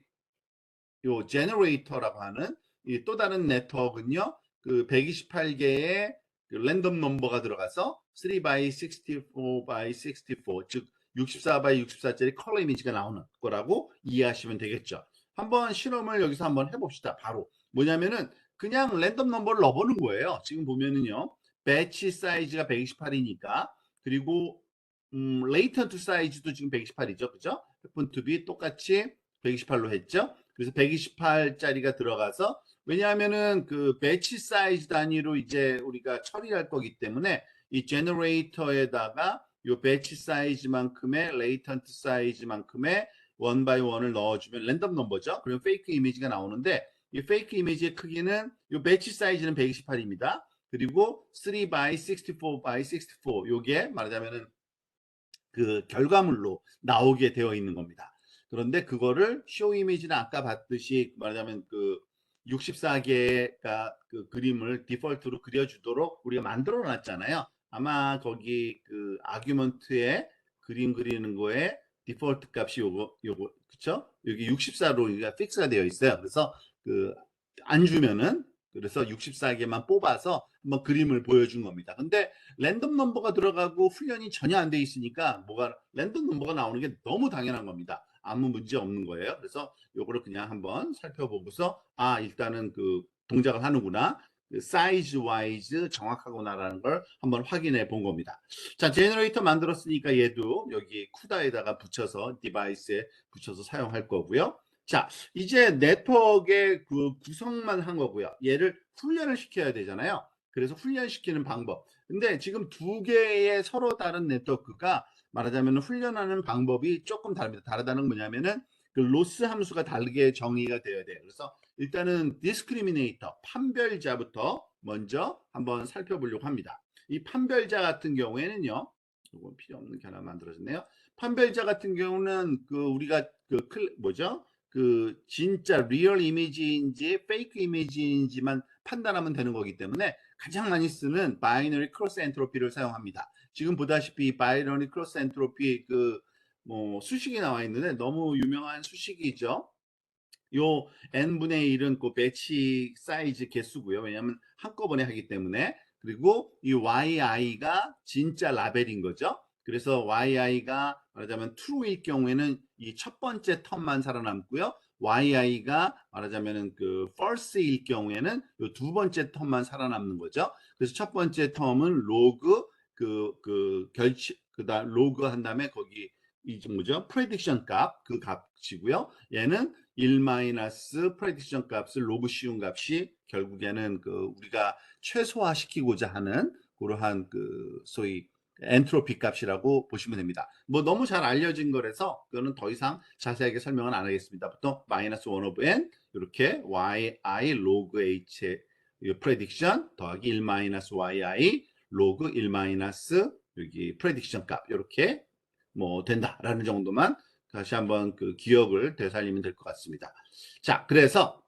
요 제너레이터라고 하는 이 또 다른 네트워크는요. 그 128개의 그 랜덤 넘버가 들어가서 3 by 64 by 64, 즉 64 by 64짜리 컬러 이미지가 나오는 거라고 이해하시면 되겠죠. 한번 실험을 여기서 한번 해봅시다. 바로 뭐냐면은 그냥 랜덤 넘버를 넣어보는 거예요. 지금 보면은요. 배치 사이즈가 128이니까 그리고 레이턴트 사이즈도 지금 128이죠. 그죠? happen to be 똑같이 128로 했죠. 그래서 128짜리가 들어가서 왜냐하면은 그 배치 사이즈 단위로 이제 우리가 처리할 거기 때문에 이 제너레이터에다가 요 배치 사이즈만큼의 레이턴트 사이즈만큼의 원 바이 원을 넣어주면 랜덤 넘버죠. 그리고 페이크 이미지가 나오는데 이 페이크 이미지의 크기는 요 배치 사이즈는 128입니다. 그리고 3 by 64 by 64 요게 말하자면은 그 결과물로 나오게 되어 있는 겁니다. 그런데 그거를 쇼 이미지는 아까 봤듯이 말하자면 그 64개가 그 그림을 디폴트로 그려주도록 우리가 만들어 놨잖아요. 아마 거기 그 아규먼트에 그림 그리는 거에 디폴트 값이 요거 그쵸? 여기 64로 픽스가 되어 있어요. 그래서 그 안 주면은 그래서 64개만 뽑아서 한번 그림을 보여준 겁니다. 근데 랜덤 넘버가 들어가고 훈련이 전혀 안 돼 있으니까 뭐가 랜덤 넘버가 나오는 게 너무 당연한 겁니다. 아무 문제 없는 거예요. 그래서 요거를 그냥 한번 살펴보고서 아 일단은 그 동작을 하는구나. 그 사이즈 와이즈 정확하구나라는 걸 한번 확인해 본 겁니다. 자, 제너레이터 만들었으니까 얘도 여기 쿠다에다가 붙여서 디바이스에 붙여서 사용할 거고요. 자, 이제 네트워크의 그 구성만 한 거고요. 얘를 훈련을 시켜야 되잖아요. 그래서 훈련시키는 방법. 근데 지금 두 개의 서로 다른 네트워크가 말하자면 훈련하는 방법이 조금 다릅니다. 다르다는 건 뭐냐면은 그 로스 함수가 다르게 정의가 되어야 돼요. 그래서 일단은 디스크리미네이터, 판별자부터 먼저 한번 살펴보려고 합니다. 이 판별자 같은 경우에는요. 이건 필요 없는 게 하나 만들어졌네요. 판별자 같은 경우는 그 우리가 그 뭐죠? 그 진짜 리얼 이미지인지 페이크 이미지인지만 판단하면 되는 거기 때문에 가장 많이 쓰는 바이너리 크로스 엔트로피를 사용합니다. 지금 보다시피 바이너리 크로스 엔트로피 그 뭐 수식이 나와 있는데 너무 유명한 수식이죠. 요 n분의 1은 그 배치 사이즈 개수고요. 왜냐하면 한꺼번에 하기 때문에. 그리고 이 yi가 진짜 라벨인 거죠. 그래서 yi가 말하자면 true일 경우에는 이 첫 번째 텀만 살아남고요. yi가 말하자면은 그 false일 경우에는 이 두 번째 텀만 살아남는 거죠. 그래서 첫 번째 텀은 로그 그 결치 그다음 로그 한 다음에 거기 이 뭐죠? 프레딕션 값 그 값이고요. 얘는 1 마이너스 프레딕션 값을 로그 씌운 값이 결국에는 그 우리가 최소화 시키고자 하는 그러한 그 소위 엔트로피 값이라고 보시면 됩니다. 뭐 너무 잘 알려진 거라서 그거는 더 이상 자세하게 설명은 안 하겠습니다. 보통 마이너스 1 오브 n 이렇게 yi 로그 h의 프레딕션 더하기 1 마이너스 yi 로그 1 마이너스 여기 프레딕션 값 이렇게 뭐 된다라는 정도만 다시 한번 그 기억을 되살리면 될 것 같습니다. 자, 그래서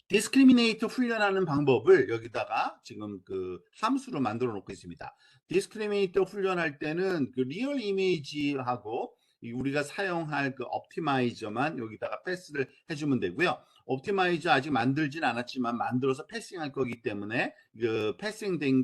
디스크리미네이트 훈련하는 방법을 여기다가 지금 그 함수로 만들어 놓고 있습니다. 디스크리미네이트 훈련할 때는 그 리얼 이미지하고 우리가 사용할 그 옵티마이저만 여기다가 패스를 해주면 되고요. 옵티마이저 아직 만들진 않았지만 만들어서 패싱할 거기 때문에 그 패싱된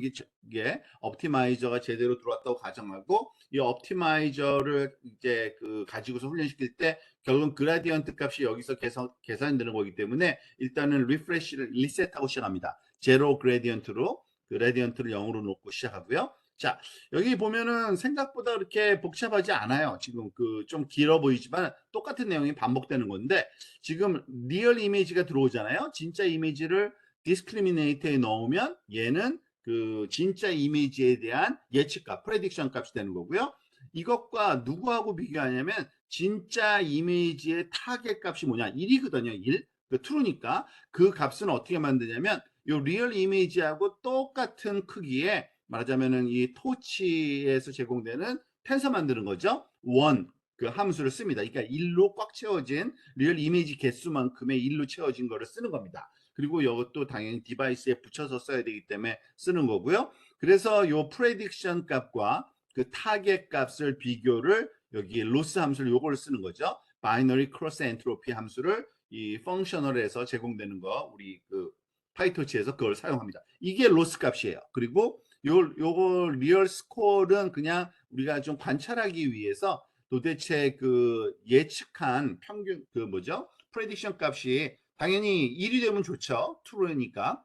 게 옵티마이저가 제대로 들어왔다고 가정하고 이 옵티마이저를 이제 그 가지고서 훈련시킬 때 결국은 그라디언트 값이 여기서 계산되는 거기 때문에 일단은 리프레시를 리셋하고 시작합니다. 제로 그레디언트로 그레디언트를 0으로 놓고 시작하고요. 자, 여기 보면은 생각보다 그렇게 복잡하지 않아요. 지금 그 좀 길어 보이지만 똑같은 내용이 반복되는 건데 지금 리얼 이미지가 들어오잖아요. 진짜 이미지를 디스크리미네이터에 넣으면 얘는 그 진짜 이미지에 대한 예측값, 프레딕션 값이 되는 거고요. 이것과 누구하고 비교하냐면 진짜 이미지의 타겟 값이 뭐냐? 1이거든요. 1. 그 true니까 그 값은 어떻게 만드냐면 요 리얼 이미지하고 똑같은 크기의 말하자면은 이 토치에서 제공되는 텐서 만드는 거죠. 원 그 함수를 씁니다. 그러니까 1로 꽉 채워진 리얼 이미지 개수만큼의 1로 채워진 거를 쓰는 겁니다. 그리고 이것도 당연히 디바이스에 붙여서 써야 되기 때문에 쓰는 거고요. 그래서 요 프레딕션 값과 그 타겟 값을 비교를 여기 로스 함수를 요걸 쓰는 거죠. 바이너리 크로스 엔트로피 함수를 이 펑셔널에서 제공되는 거 우리 그 파이토치에서 그걸 사용합니다. 이게 로스 값이에요. 그리고 요거 리얼 스코어는 그냥 우리가 좀 관찰하기 위해서 도대체 그 예측한 평균 그 뭐죠? 프레딕션 값이 당연히 1이 되면 좋죠. true니까.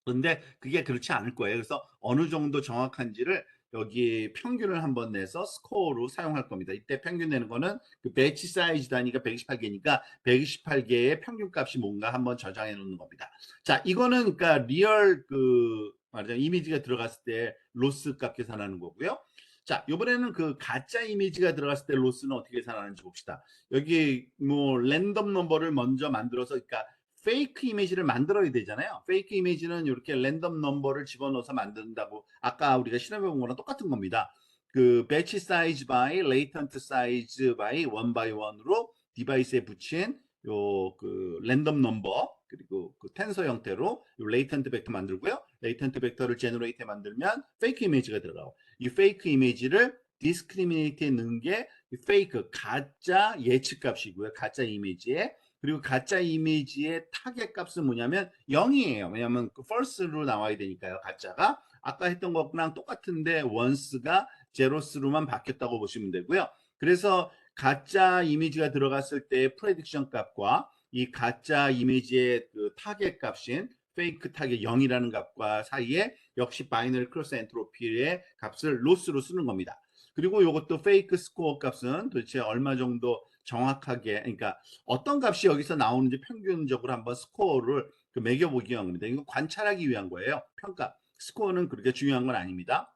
근데 그게 그렇지 않을 거예요. 그래서 어느 정도 정확한지를 여기 평균을 한번 내서 스코어로 사용할 겁니다. 이때 평균 내는 거는 그 배치 사이즈 단위가 128개니까 128개의 평균 값이 뭔가 한번 저장해 놓는 겁니다. 자, 이거는 그러니까 리얼 그 말하자면 이미지가 들어갔을 때 로스 값 계산하는 거고요. 자, 이번에는 그 가짜 이미지가 들어갔을 때 로스는 어떻게 계산하는지 봅시다. 여기 뭐 랜덤 넘버를 먼저 만들어서 그러니까 페이크 이미지를 만들어야 되잖아요. 페이크 이미지는 이렇게 랜덤 넘버를 집어넣어서 만든다고 아까 우리가 실험해본 거랑 똑같은 겁니다. 그 배치 사이즈 바이 레이턴트 사이즈 바이 원 바이 원으로 디바이스에 붙인 요 그 랜덤 넘버 그리고 그 텐서 형태로 요 레이턴트 벡터 만들고요. 레이턴트 벡터를 제너레이트에 만들면 페이크 이미지가 들어가고 이 페이크 이미지를 디스크리미네이트에 넣은 게 페이크 가짜 예측 값이고요. 가짜 이미지에 그리고 가짜 이미지의 타겟 값은 뭐냐면 0이에요. 왜냐하면 그 false로 나와야 되니까요. 가짜가 아까 했던 것랑 똑같은데 once가 zero스로만 바뀌었다고 보시면 되고요. 그래서 가짜 이미지가 들어갔을 때 프레딕션 값과 이 가짜 이미지의 그 타겟 값인 페이크 타겟 0이라는 값과 사이에 역시 바이너리 크로스 엔트로피의 값을 로스로 쓰는 겁니다. 그리고 이것도 페이크 스코어 값은 도대체 얼마 정도 정확하게 그러니까 어떤 값이 여기서 나오는지 평균적으로 한번 스코어를 그 매겨보기 위한 겁니다. 이거 관찰하기 위한 거예요. 평가. 스코어는 그렇게 중요한 건 아닙니다.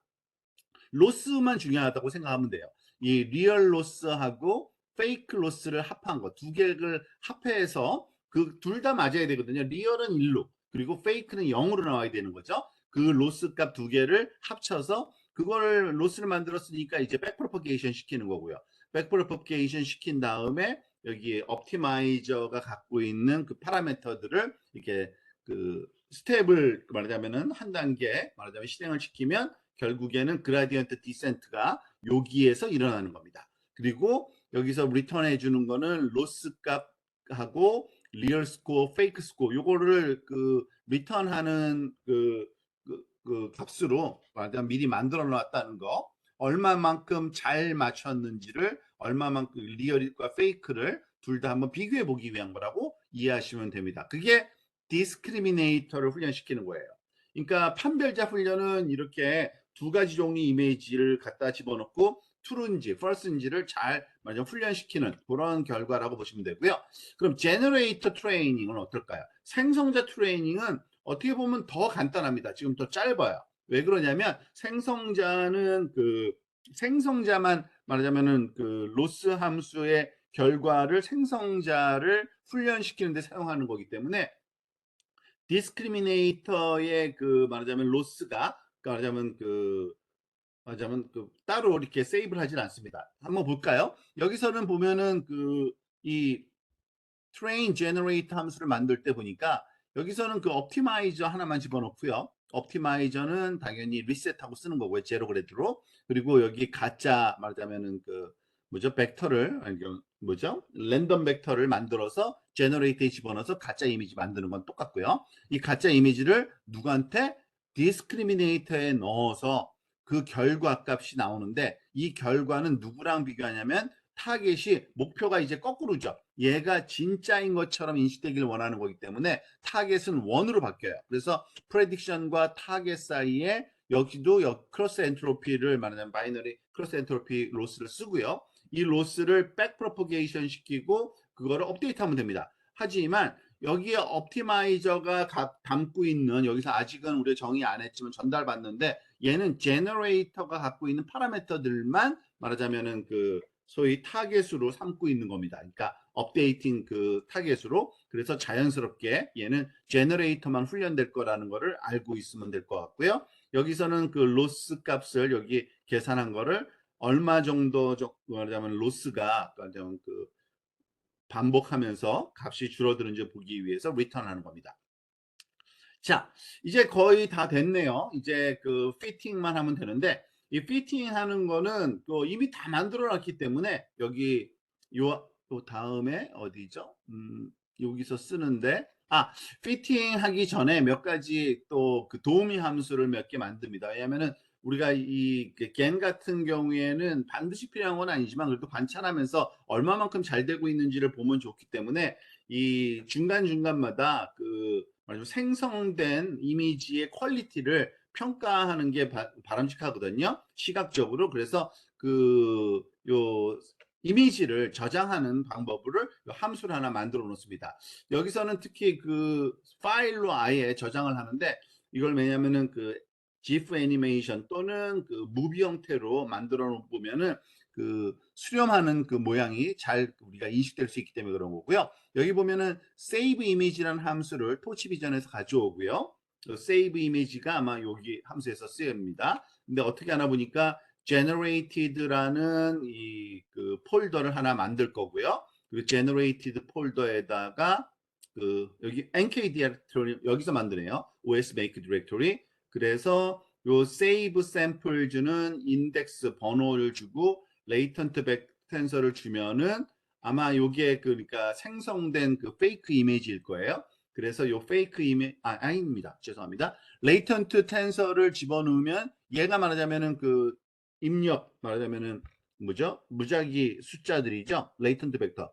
로스만 중요하다고 생각하면 돼요. 이 리얼 로스하고 페이크 로스를 합한 거, 두 개를 합해서 그 둘 다 맞아야 되거든요. 리얼은 1로, 그리고 페이크는 0으로 나와야 되는 거죠. 그 로스 값 두 개를 합쳐서 그거를 로스를 만들었으니까 이제 백프로퍼게이션 시키는 거고요. 백프로퍼게이션 시킨 다음에 여기 옵티마이저가 갖고 있는 그 파라미터들을 이렇게 그 스텝을 말하자면은 한 단계 말하자면 실행을 시키면 결국에는 그라디언트 디센트가 여기에서 일어나는 겁니다. 그리고 여기서 리턴해 주는 거는 로스 값하고 리얼 스코어, 페이크 스코어 요거를 그 리턴하는 그 값으로 말하자면 미리 만들어 놨다는 거 얼마만큼 잘 맞췄는지를 얼마만큼 리얼과 페이크를 둘 다 한번 비교해 보기 위한 거라고 이해하시면 됩니다. 그게 디스크리미네이터를 훈련시키는 거예요. 그러니까 판별자 훈련은 이렇게 두 가지 종류 이미지를 갖다 집어넣고 true인지 false인지를 잘 먼저 훈련시키는 그런 결과라고 보시면 되고요. 그럼 제너레이터 트레이닝은 어떨까요? 생성자 트레이닝은 어떻게 보면 더 간단합니다. 지금 더 짧아요. 왜 그러냐면 생성자는 그 생성자만 말하자면은 그 로스 함수의 결과를 생성자를 훈련시키는 데 사용하는 거기 때문에 디스크리미네이터의 그 말하자면 로스가 말하자면 그 따로 이렇게 세이브를 하진 않습니다. 한번 볼까요? 여기서는 보면은 그 이 train generate 함수를 만들 때 보니까 여기서는 그 옵티마이저 하나만 집어넣고요. 옵티마이저는 당연히 리셋하고 쓰는 거고요. 제로 그래드로. 그리고 여기 가짜 말하자면은 그 뭐죠? 벡터를 뭐죠? 랜덤 벡터를 만들어서 제너레이터에 집어넣어서 가짜 이미지 만드는 건 똑같고요. 이 가짜 이미지를 누구한테 디스크리미네이터에 넣어서 그 결과 값이 나오는데 이 결과는 누구랑 비교하냐면 타겟이 목표가 이제 거꾸로죠. 얘가 진짜인 것처럼 인식되기를 원하는 거기 때문에 타겟은 원으로 바뀌어요. 그래서 프레딕션과 타겟 사이에 여기도 크로스 엔트로피를 말하자면 바이너리 크로스 엔트로피 로스를 쓰고요. 이 로스를 백 프로포게이션 시키고 그거를 업데이트하면 됩니다. 하지만 여기에 옵티마이저가 담고 있는 여기서 아직은 우리가 정의 안 했지만 전달받는데 얘는 제너레이터가 갖고 있는 파라미터들만 말하자면은 그 소위 타겟으로 삼고 있는 겁니다. 그러니까 업데이팅 그 타겟으로 그래서 자연스럽게 얘는 제너레이터만 훈련될 거라는 거를 알고 있으면 될 것 같고요. 여기서는 그 로스 값을 여기 계산한 거를 얼마 정도 말하자면 로스가 말하자면 그 반복하면서 값이 줄어드는지 보기 위해서 리턴하는 겁니다. 자, 이제 거의 다 됐네요. 이제 그 피팅만 하면 되는데 이 피팅 하는 거는 또 이미 다 만들어 놨기 때문에 여기 요 다음에 어디죠? 여기서 쓰는데 피팅 하기 전에 몇 가지 또 그 도우미 함수를 몇 개 만듭니다. 왜냐면은 우리가 이겐 같은 경우에는 반드시 필요한 건 아니지만 그래도 관찰하면서 얼마만큼 잘 되고 있는지를 보면 좋기 때문에 이 중간중간마다 그 생성된 이미지의 퀄리티를 평가하는 게 바람직하거든요. 시각적으로. 그래서 요 이미지를 저장하는 방법을 함수를 하나 만들어 놓습니다. 여기서는 특히 그 파일로 아예 저장을 하는데 이걸 왜냐면은 그 GIF 애니메이션 또는 그 무비 형태로 만들어 놓으면은 그 수렴하는 그 모양이 잘 우리가 인식될 수 있기 때문에 그런 거고요. 여기 보면은 save image라는 함수를 토치 비전에서 가져오고요. save image가 아마 여기 함수에서 쓰입니다. 근데 어떻게 하나 보니까 generated라는 이 그 폴더를 하나 만들 거고요. 그 generated 폴더에다가 그 여기 NK 디렉토리 여기서 만드네요. OS make 디렉토리. 그래서 요 save samples는 인덱스 번호를 주고 latent vector를 주면은 아마 요게 그러니까 생성된 그 페이크 이미지일 거예요. 그래서 요 페이크 이미지 아닙니다. 죄송합니다. 레이턴트 텐서를 집어넣으면 얘가 말하자면은 그 입력 말하자면은 뭐죠? 무작위 숫자들이죠. 레이턴트 벡터.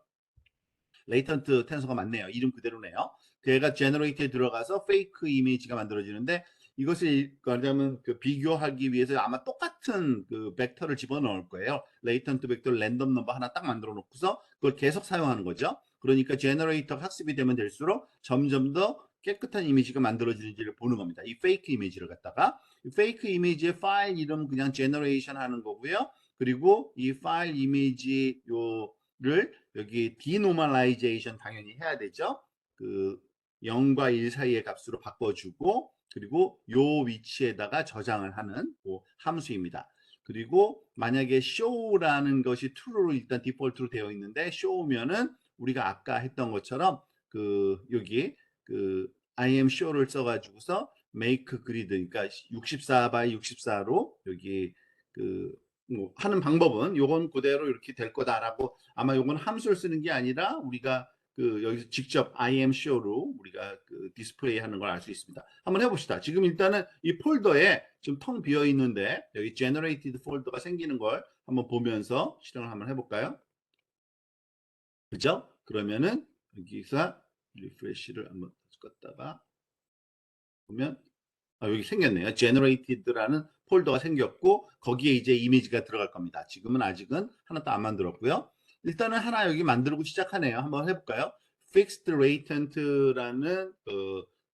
레이턴트 텐서가 맞네요. 이름 그대로네요. 걔가 제너레이터에 들어가서 페이크 이미지가 만들어지는데 이것을 말하자면 그 비교하기 위해서 아마 똑같은 그 벡터를 집어넣을 거예요. 레이턴트 벡터 랜덤 넘버 하나 딱 만들어 놓고서 그걸 계속 사용하는 거죠. 그러니까 제너레이터 학습이 되면 될수록 점점 더 깨끗한 이미지가 만들어지는지를 보는 겁니다. 이 페이크 이미지를 갖다가 이 페이크 이미지의 파일 이름 그냥 제너레이션 하는 거고요. 그리고 이 파일 이미지 요를 여기 디노멀라이제이션 당연히 해야 되죠. 그 0과 1 사이의 값으로 바꿔주고 그리고 요 위치에다가 저장을 하는 그 함수입니다. 그리고 만약에 show라는 것이 true로 일단 디폴트로 되어 있는데 show면은 우리가 아까 했던 것처럼 그 여기 그 I am show를 써가지고서 make grid 그러니까 64 by 64로 여기 뭐 하는 방법은 요건 그대로 이렇게 될 거다라고 아마 요건 함수를 쓰는 게 아니라 우리가 그 여기서 직접 I am sure로 우리가 그 디스플레이 하는 걸 알 수 있습니다. 한번 해봅시다. 지금 일단은 이 폴더에 지금 텅 비어 있는데 여기 generated 폴더가 생기는 걸 한번 보면서 실행을 한번 해볼까요? 그죠? 그러면은 여기서 리프레시를 한번 껐다가 보면 여기 생겼네요. generated라는 폴더가 생겼고 거기에 이제 이미지가 들어갈 겁니다. 지금은 아직은 하나도 안 만들었고요. 일단은 하나 여기 만들고 시작하네요. 한번 해볼까요? fixed latent라는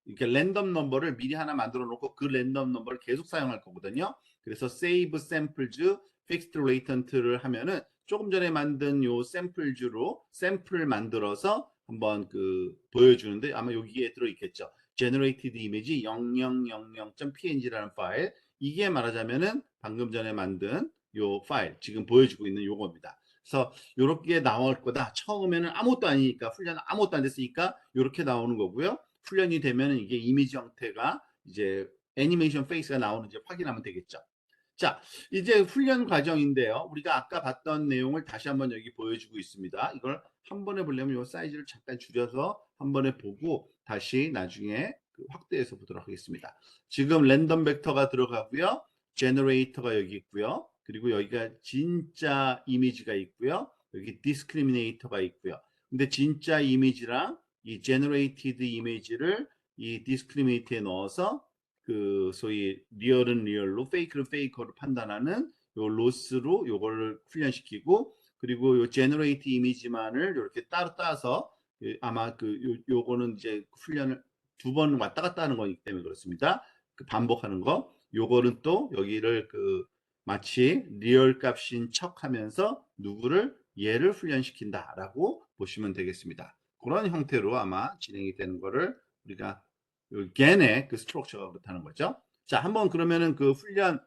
이렇게 랜덤 넘버를 미리 하나 만들어 놓고 그 랜덤 넘버를 계속 사용할 거거든요. 그래서 save samples fixed latent를 하면은 조금 전에 만든 요 샘플주로 샘플을 만들어서 한번 그 보여주는데 아마 여기에 들어 있겠죠. generated image 0000.png라는 파일 이게 말하자면은 방금 전에 만든 요 파일 지금 보여주고 있는 요겁니다. 그래서 이렇게 나올 거다. 처음에는 아무것도 아니니까 훈련 아무것도 안 됐으니까 이렇게 나오는 거고요. 훈련이 되면 이게 이미지 형태가 이제 애니메이션 페이스가 나오는지 확인하면 되겠죠. 자, 이제 훈련 과정인데요. 우리가 아까 봤던 내용을 다시 한번 여기 보여주고 있습니다. 이걸 한 번에 보려면 이 사이즈를 잠깐 줄여서 한 번에 보고 다시 나중에 확대해서 보도록 하겠습니다. 지금 랜덤 벡터가 들어가고요. 제너레이터가 여기 있고요. 그리고 여기가 진짜 이미지가 있고요. 여기 디스크리미네이터가 있고요. 근데 진짜 이미지랑 이 제너레이티드 이미지를 이 디스크리미네이터에 넣어서 그 소위 리얼은 리얼로 페이크는 페이커로 판단하는 요 로스로 요거를 훈련시키고 그리고 요 제너레이트 이미지만을 이렇게 따로 따서 아마 요거는 이제 훈련을 두 번 왔다 갔다 하는 거기 때문에 그렇습니다. 그 반복하는 거 요거는 또 여기를 마치 리얼 값인 척 하면서 누구를 얘를 훈련시킨다라고 보시면 되겠습니다. 그런 형태로 아마 진행이 되는 거를 우리가 겐의 그 스트럭처가 그렇다는 거죠. 자, 한번 그러면은 그 훈련되는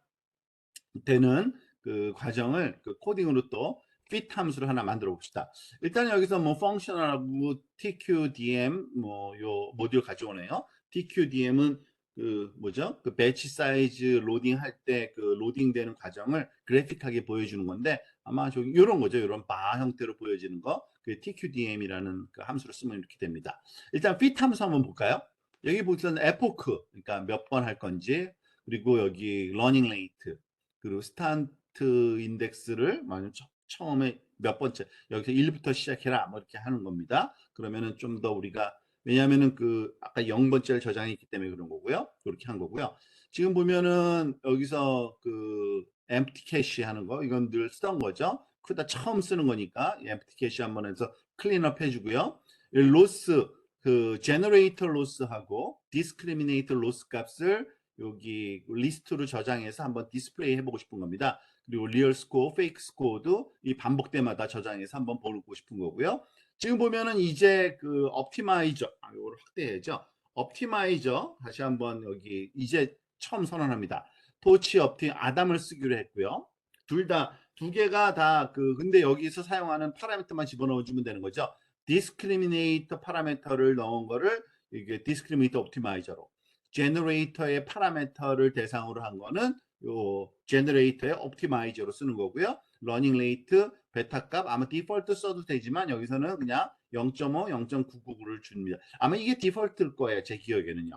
그 과정을 그 코딩으로 또 fit 함수를 하나 만들어 봅시다. 일단 여기서 뭐 functional하고 tqdm 뭐 요 모듈 가져오네요. tqdm은 그 뭐죠? 그 배치 사이즈 로딩 할 때 그 로딩되는 과정을 그래픽하게 보여주는 건데 아마 저기 이런 거죠. 이런 바 형태로 보여지는 거. 그 tqdm이라는 그 함수를 쓰면 이렇게 됩니다. 일단 fit 함수 한번 볼까요? 여기 보시면 에포크, 그러니까 몇 번 할 건지, 그리고 여기 러닝 레이트, 그리고 스타트 인덱스를 만약 처음에 몇 번째, 여기서 1부터 시작해라, 뭐 이렇게 하는 겁니다. 그러면은 좀 더 우리가, 왜냐하면은 그 아까 0번째를 저장했기 때문에 그런 거고요. 그렇게 한 거고요. 지금 보면은 여기서 그 empty cache 하는 거, 이건 늘 쓰던 거죠. 그다 처음 쓰는 거니까 empty cache 한번 해서 클린업 해주고요. 로스 그 generator loss하고 discriminator loss 값을 여기 리스트로 저장해서 한번 디스플레이 해보고 싶은 겁니다. 그리고 리얼 스코어, 페이크 스코어도 이 반복 때마다 저장해서 한번 보고 싶은 거고요. 지금 보면은 이제 그 옵티마이저, 이거를 확대해야죠. 옵티마이저 다시 한번 여기 이제 처음 선언합니다. 토치 옵티 아담을 쓰기로 했고요. 둘 다 두 개가 다 근데 여기서 사용하는 파라미터만 집어넣어 주면 되는 거죠. 디스크리미네이터 파라미터를 넣은 거를 이게 디스크리미네이터 옵티마이저로 제너레이터의 파라미터를 대상으로 한 거는 요 제너레이터의 옵티마이저로 쓰는 거고요. 러닝 레이트 베타 값 아마 디폴트 써도 되지만 여기서는 그냥 0.5, 0.999를 줍니다. 아마 이게 디폴트일 거예요. 제 기억에는요.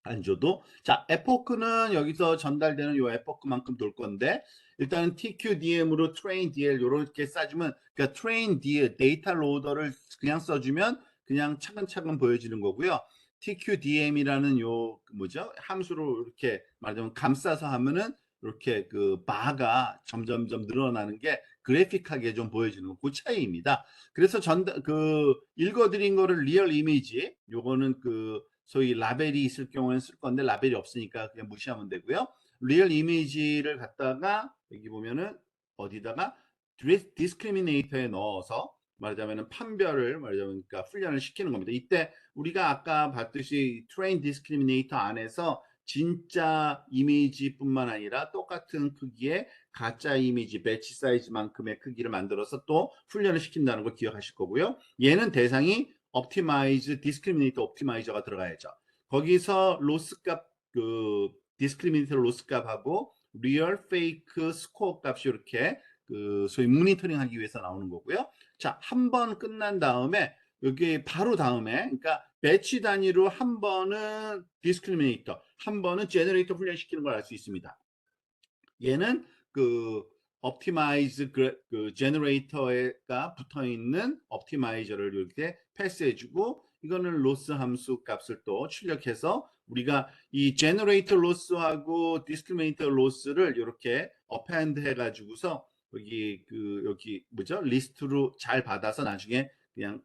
안 줘도. 자, 에포크는 여기서 전달되는 요 에포크만큼 돌 건데, 일단은 TQDM으로 train DL 요렇게 싸주면, 그러니까 train DL 데이터 로더를 그냥 써주면 그냥 차근차근 보여지는 거고요. TQDM이라는 요 뭐죠? 함수로 이렇게 말하자면 감싸서 하면은 이렇게 그 바가 점점점 늘어나는 게 그래픽하게 좀 보여지는 거, 그 차이입니다. 그래서 읽어드린 거를 리얼 이미지, 요거는 소위 라벨이 있을 경우에는 쓸 건데 라벨이 없으니까 그냥 무시하면 되고요. 리얼 이미지를 갖다가 여기 보면은 어디다가 디스크리미네이터에 넣어서 말하자면은 판별을 말하자면 그러니까 훈련을 시키는 겁니다. 이때 우리가 아까 봤듯이 트레인 디스크리미네이터 안에서 진짜 이미지뿐만 아니라 똑같은 크기의 가짜 이미지 배치 사이즈만큼의 크기를 만들어서 또 훈련을 시킨다는 걸 기억하실 거고요. 얘는 대상이 옵티마이즈 디스크리미네이터 옵티마이저가 들어가야죠. 거기서 로스 값 디스크리미네이터 로스 값하고 리얼 페이크 스코어 값이 이렇게 소위 모니터링 하기 위해서 나오는 거고요. 자, 한 번 끝난 다음에 여기 바로 다음에 그러니까 배치 단위로 한 번은 디스크리미네이터, 한 번은 제너레이터 훈련시키는 걸 알 수 있습니다. 얘는 옵티마이즈 제너레이터가 붙어 있는 옵티마이저를 이렇게 패스해주고 이거는 로스 함수 값을 또 출력해서 우리가 이 제너레이터 로스하고 디스크리미네이터 로스를 이렇게 어펜드 해가지고서 여기 뭐죠? 리스트로 잘 받아서 나중에 그냥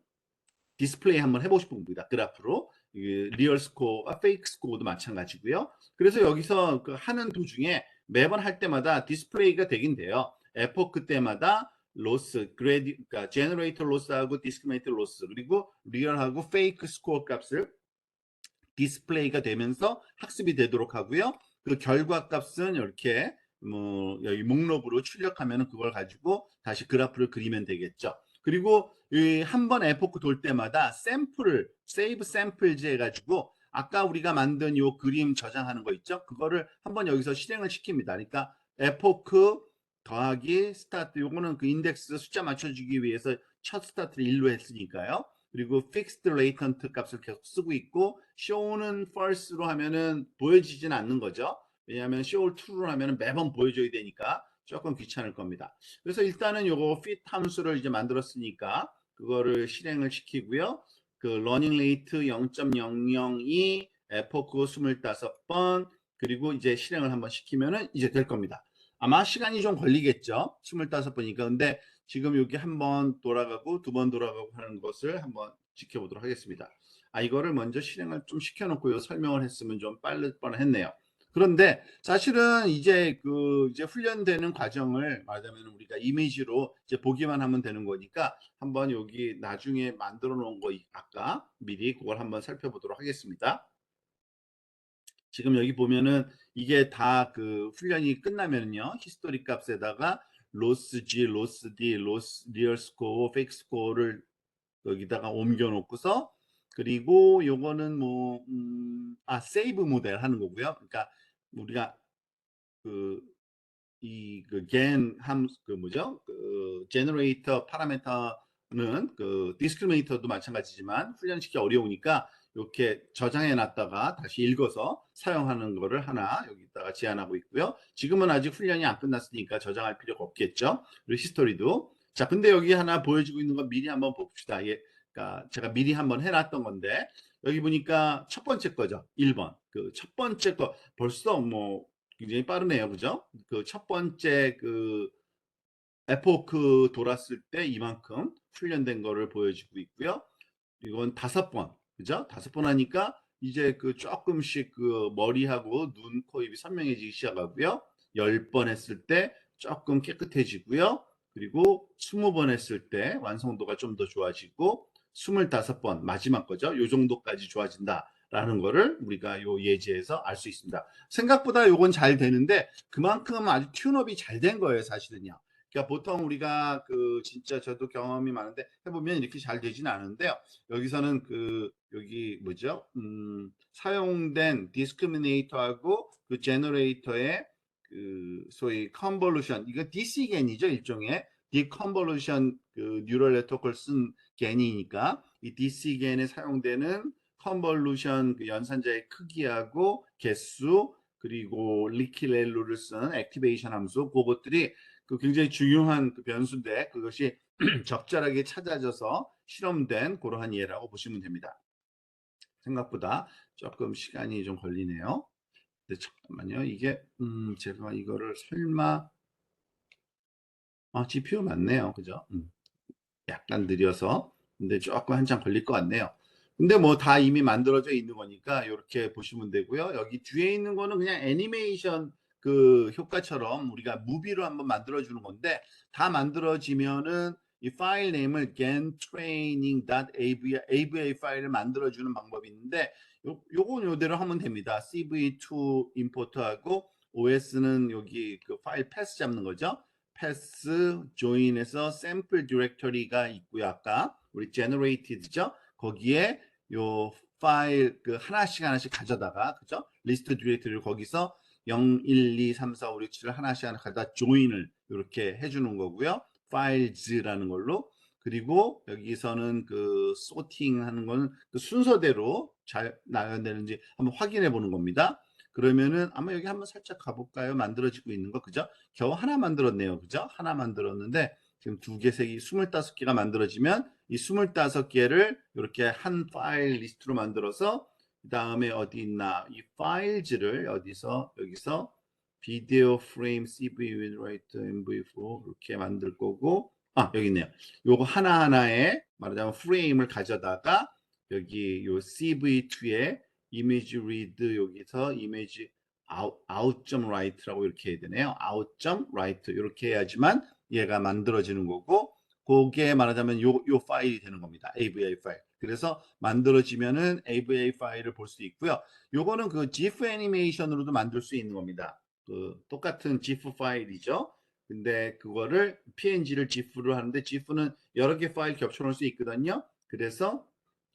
디스플레이 한번 해보고 싶은 겁니다. 그래프로 리얼 스코어와 페이크 스코어도 마찬가지고요. 그래서 여기서 하는 도중에 매번 할 때마다 디스플레이가 되긴 돼요. 에포크 때마다 로스, 그러니까 제너레이터 로스하고 디스크리미네이터 로스 그리고 리얼하고 페이크 스코어 값을 디스플레이가 되면서 학습이 되도록 하고요. 그 결과 값은 이렇게 뭐 여기 목록으로 출력하면 그걸 가지고 다시 그래프를 그리면 되겠죠. 그리고 한 번 에포크 돌 때마다 샘플을 세이브 샘플즈 해가지고 아까 우리가 만든 요 그림 저장하는 거 있죠? 그거를 한번 여기서 실행을 시킵니다. 그러니까 에포크 더하기 스타트, 요거는 그 인덱스 숫자 맞춰주기 위해서 첫 스타트를 1로 했으니까요. 그리고 fixed latent 값을 계속 쓰고 있고, show는 first로 하면은 보여지진 않는 거죠. 왜냐하면 show 2로 하면은 매번 보여줘야 되니까 조금 귀찮을 겁니다. 그래서 일단은 요거 fit 함수를 이제 만들었으니까 그거를 실행을 시키고요. 그 러닝 레이트 0.002, 에포크 25번, 그리고 이제 실행을 한번 시키면은 이제 될 겁니다. 아마 시간이 좀 걸리겠죠. 25번이니까. 근데 지금 여기 한번 돌아가고 두 번 돌아가고 하는 것을 한번 지켜보도록 하겠습니다. 이거를 먼저 실행을 좀 시켜놓고요. 설명을 했으면 좀 빠를 뻔했네요. 그런데 사실은 이제 이제 훈련되는 과정을 말하자면 우리가 이미지로 이제 보기만 하면 되는 거니까 한번 여기 나중에 만들어 놓은 거 아까 미리 그걸 한번 살펴보도록 하겠습니다. 지금 여기 보면은 이게 다 그 훈련이 끝나면요. 히스토리 값에다가 로스 G, 로스 D, 로스 리얼 스코어, 페이크 스코어를 여기다가 옮겨 놓고서 그리고 요거는 뭐 세이브 모델 하는 거고요. 그러니까 우리가 그 함수 뭐죠? 제너레이터 파라미터는 디스크리미네이터도 마찬가지지만 훈련시키기 어려우니까 이렇게 저장해 놨다가 다시 읽어서 사용하는 거를 하나 여기다가 제안하고 있고요. 지금은 아직 훈련이 안 끝났으니까 저장할 필요가 없겠죠. 그리고 히스토리도. 자, 근데 여기 하나 보여주고 있는 거 미리 한번 봅시다. 그러니까 제가 미리 한번 해놨던 건데 여기 보니까 첫 번째 거죠. 1번. 그 첫 번째 거 벌써 뭐 굉장히 빠르네요. 그죠? 그 첫 번째 에포크 돌았을 때 이만큼 훈련된 거를 보여주고 있고요. 이건 5번. 그죠? 5번 하니까 이제 조금씩 머리하고 눈, 코, 입이 선명해지기 시작하고요. 10번 했을 때 조금 깨끗해지고요. 그리고 20번 했을 때 완성도가 좀 더 좋아지고 25번 마지막 거죠. 요 정도까지 좋아진다. 라는 거를 우리가 요 예제에서 알 수 있습니다. 생각보다 요건 잘 되는데 그만큼 아주 튠업이 잘 된 거예요, 사실은요. 그러니까 보통 우리가 진짜 저도 경험이 많은데 해보면 이렇게 잘 되지는 않은데요. 여기서는 여기 뭐죠? 사용된 디스크리미네이터하고 그 제너레이터의 소위 컨볼루션, 이거 DC겐이죠, 일종의 디컨볼루션 뉴럴 네트워크를 쓴 겐이니까 이 DC겐에 사용되는 컨볼루션 연산자의 크기하고 개수 그리고 리키렐루를 쓴 액티베이션 함수 그것들이 굉장히 중요한 변수인데 그것이 적절하게 찾아져서 실험된 그러한 예라고 보시면 됩니다. 생각보다 조금 시간이 좀 걸리네요. 근데 잠깐만요. 이게 제가 이거를 설마 GPU 맞네요. 그죠? 약간 느려서 근데 조금 한참 걸릴 것 같네요. 근데 뭐 다 이미 만들어져 있는 거니까 이렇게 보시면 되고요. 여기 뒤에 있는 거는 그냥 애니메이션 효과처럼 우리가 무비로 한번 만들어 주는 건데 다 만들어지면은 이 파일 네임을 gentraining.avi 파일을 만들어 주는 방법이 있는데 요건 요대로 하면 됩니다. cv2 임포트하고 os는 여기 파일 패스 잡는 거죠. 패스 조인에서 샘플 디렉터리가 있고요. 아까 우리 generated죠. 거기에 요 파일 하나씩 가져다가 그죠? 리스트 디렉터리를 거기서 0, 1, 2, 3, 4, 5, 6, 7을 하나씩 가져다 조인을 이렇게 해주는 거고요. 파일즈라는 걸로. 그리고 여기서는 소팅 하는 거는 순서대로 잘 나열되는지 한번 확인해 보는 겁니다. 그러면은 아마 여기 한번 살짝 가볼까요? 만들어지고 있는 거 그죠? 겨우 하나 만들었네요. 그죠? 하나 만들었는데 지금 2개, 3개, 25개가 만들어지면 이 25개를 이렇게 한 파일 리스트로 만들어서 그 다음에 어디 있나 이 파일즈를 여기서 비디오 프레임 CV with write MV4 이렇게 만들 거고 여기 있네요. 요거 하나하나에 말하자면 프레임을 가져다가 여기 요 CV2에 이미지 리드 여기서 이미지 out.write라고 이렇게 해야 되네요. out.write 이렇게 해야지만 얘가 만들어지는 거고 그게 말하자면 요 파일이 되는 겁니다. AVI 파일. 그래서 만들어지면은 AVI 파일을 볼 수 있고요. 요거는 GIF 애니메이션으로도 만들 수 있는 겁니다. 똑같은 GIF 파일이죠. 근데 그거를 PNG를 GIF로 하는데 GIF는 여러 개 파일 겹쳐놓을 수 있거든요. 그래서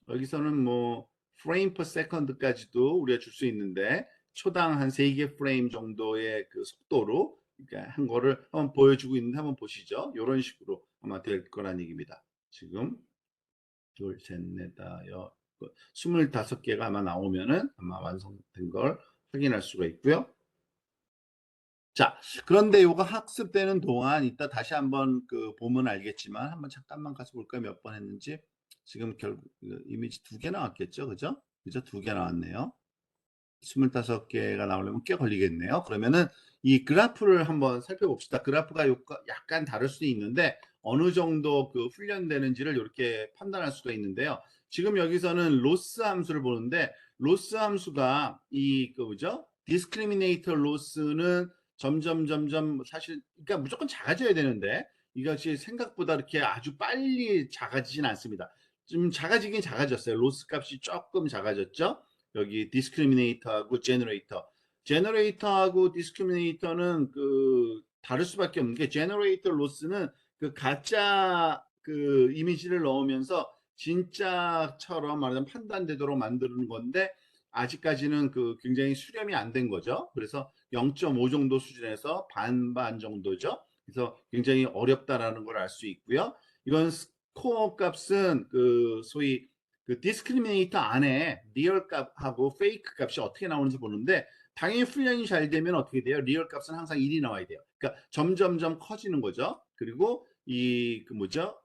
여기서는 뭐 프레임 퍼 세컨드까지도 우리가 줄 수 있는데 초당 한 3개 프레임 정도의 속도로 그러니까 한 거를 한번 보여주고 있는데 한번 보시죠. 이런 식으로 아마 될 거란 얘기입니다. 지금 둘, 셋, 넷, 다, 여, 25개가 아마 나오면은 아마 완성된 걸 확인할 수가 있고요. 자, 그런데 이거 학습되는 동안 이따 다시 한번 보면 알겠지만 한번 잠깐만 가서 볼까요? 몇 번 했는지. 지금 결국 이미지 2개 나왔겠죠? 그죠? 그죠? 2개 나왔네요. 25개가 나오려면 꽤 걸리겠네요. 그러면은 이 그래프를 한번 살펴봅시다. 그래프가 약간 다를 수도 있는데 어느 정도 훈련되는지를 이렇게 판단할 수가 있는데요. 지금 여기서는 로스 함수를 보는데 로스 함수가 그죠? discriminator 로스는 점점 사실 그러니까 무조건 작아져야 되는데 이것이 생각보다 이렇게 아주 빨리 작아지진 않습니다. 좀 작아지긴 작아졌어요. 로스 값이 조금 작아졌죠. 여기 디스크리미네이터하고 제너레이터하고 디스크리미네이터는 다를 수밖에 없는 게 제너레이터 로스는 가짜 이미지를 넣으면서 진짜처럼 말하자면 판단되도록 만드는 건데 아직까지는 굉장히 수렴이 안 된 거죠. 그래서 0.5 정도 수준에서 반반 정도죠. 그래서 굉장히 어렵다라는 걸 알 수 있고요. 이건 스코어 값은 소위 디스크리미네이터 안에 리얼 값하고 페이크 값이 어떻게 나오는지 보는데 당연히 훈련이 잘 되면 어떻게 돼요? 리얼 값은 항상 1이 나와야 돼요. 그러니까 점점점 커지는 거죠. 그리고 뭐죠?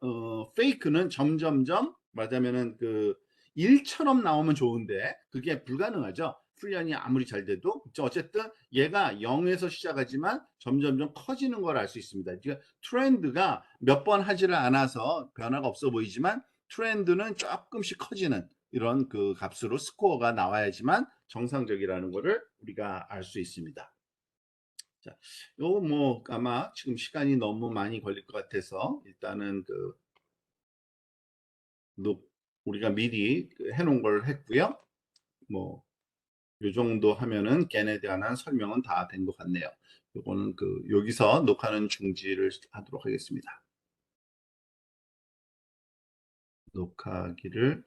페이크는 점점점 말하자면은 1처럼 나오면 좋은데 그게 불가능하죠. 훈련이 아무리 잘 돼도 어쨌든 얘가 0에서 시작하지만 점점점 커지는 걸 알 수 있습니다. 그러니까 트렌드가 몇 번 하지를 않아서 변화가 없어 보이지만 트렌드는 조금씩 커지는 이런 값으로 스코어가 나와야지만 정상적이라는 것을 우리가 알 수 있습니다. 자, 요거 뭐 아마 지금 시간이 너무 많이 걸릴 것 같아서 일단은 우리가 미리 해놓은 걸 했고요. 뭐 요 정도 하면은 걔네에 대한 설명은 다 된 것 같네요. 요거는 여기서 녹화는 중지를 하도록 하겠습니다. 녹화기를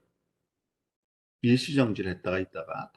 일시정지를 했다가 있다가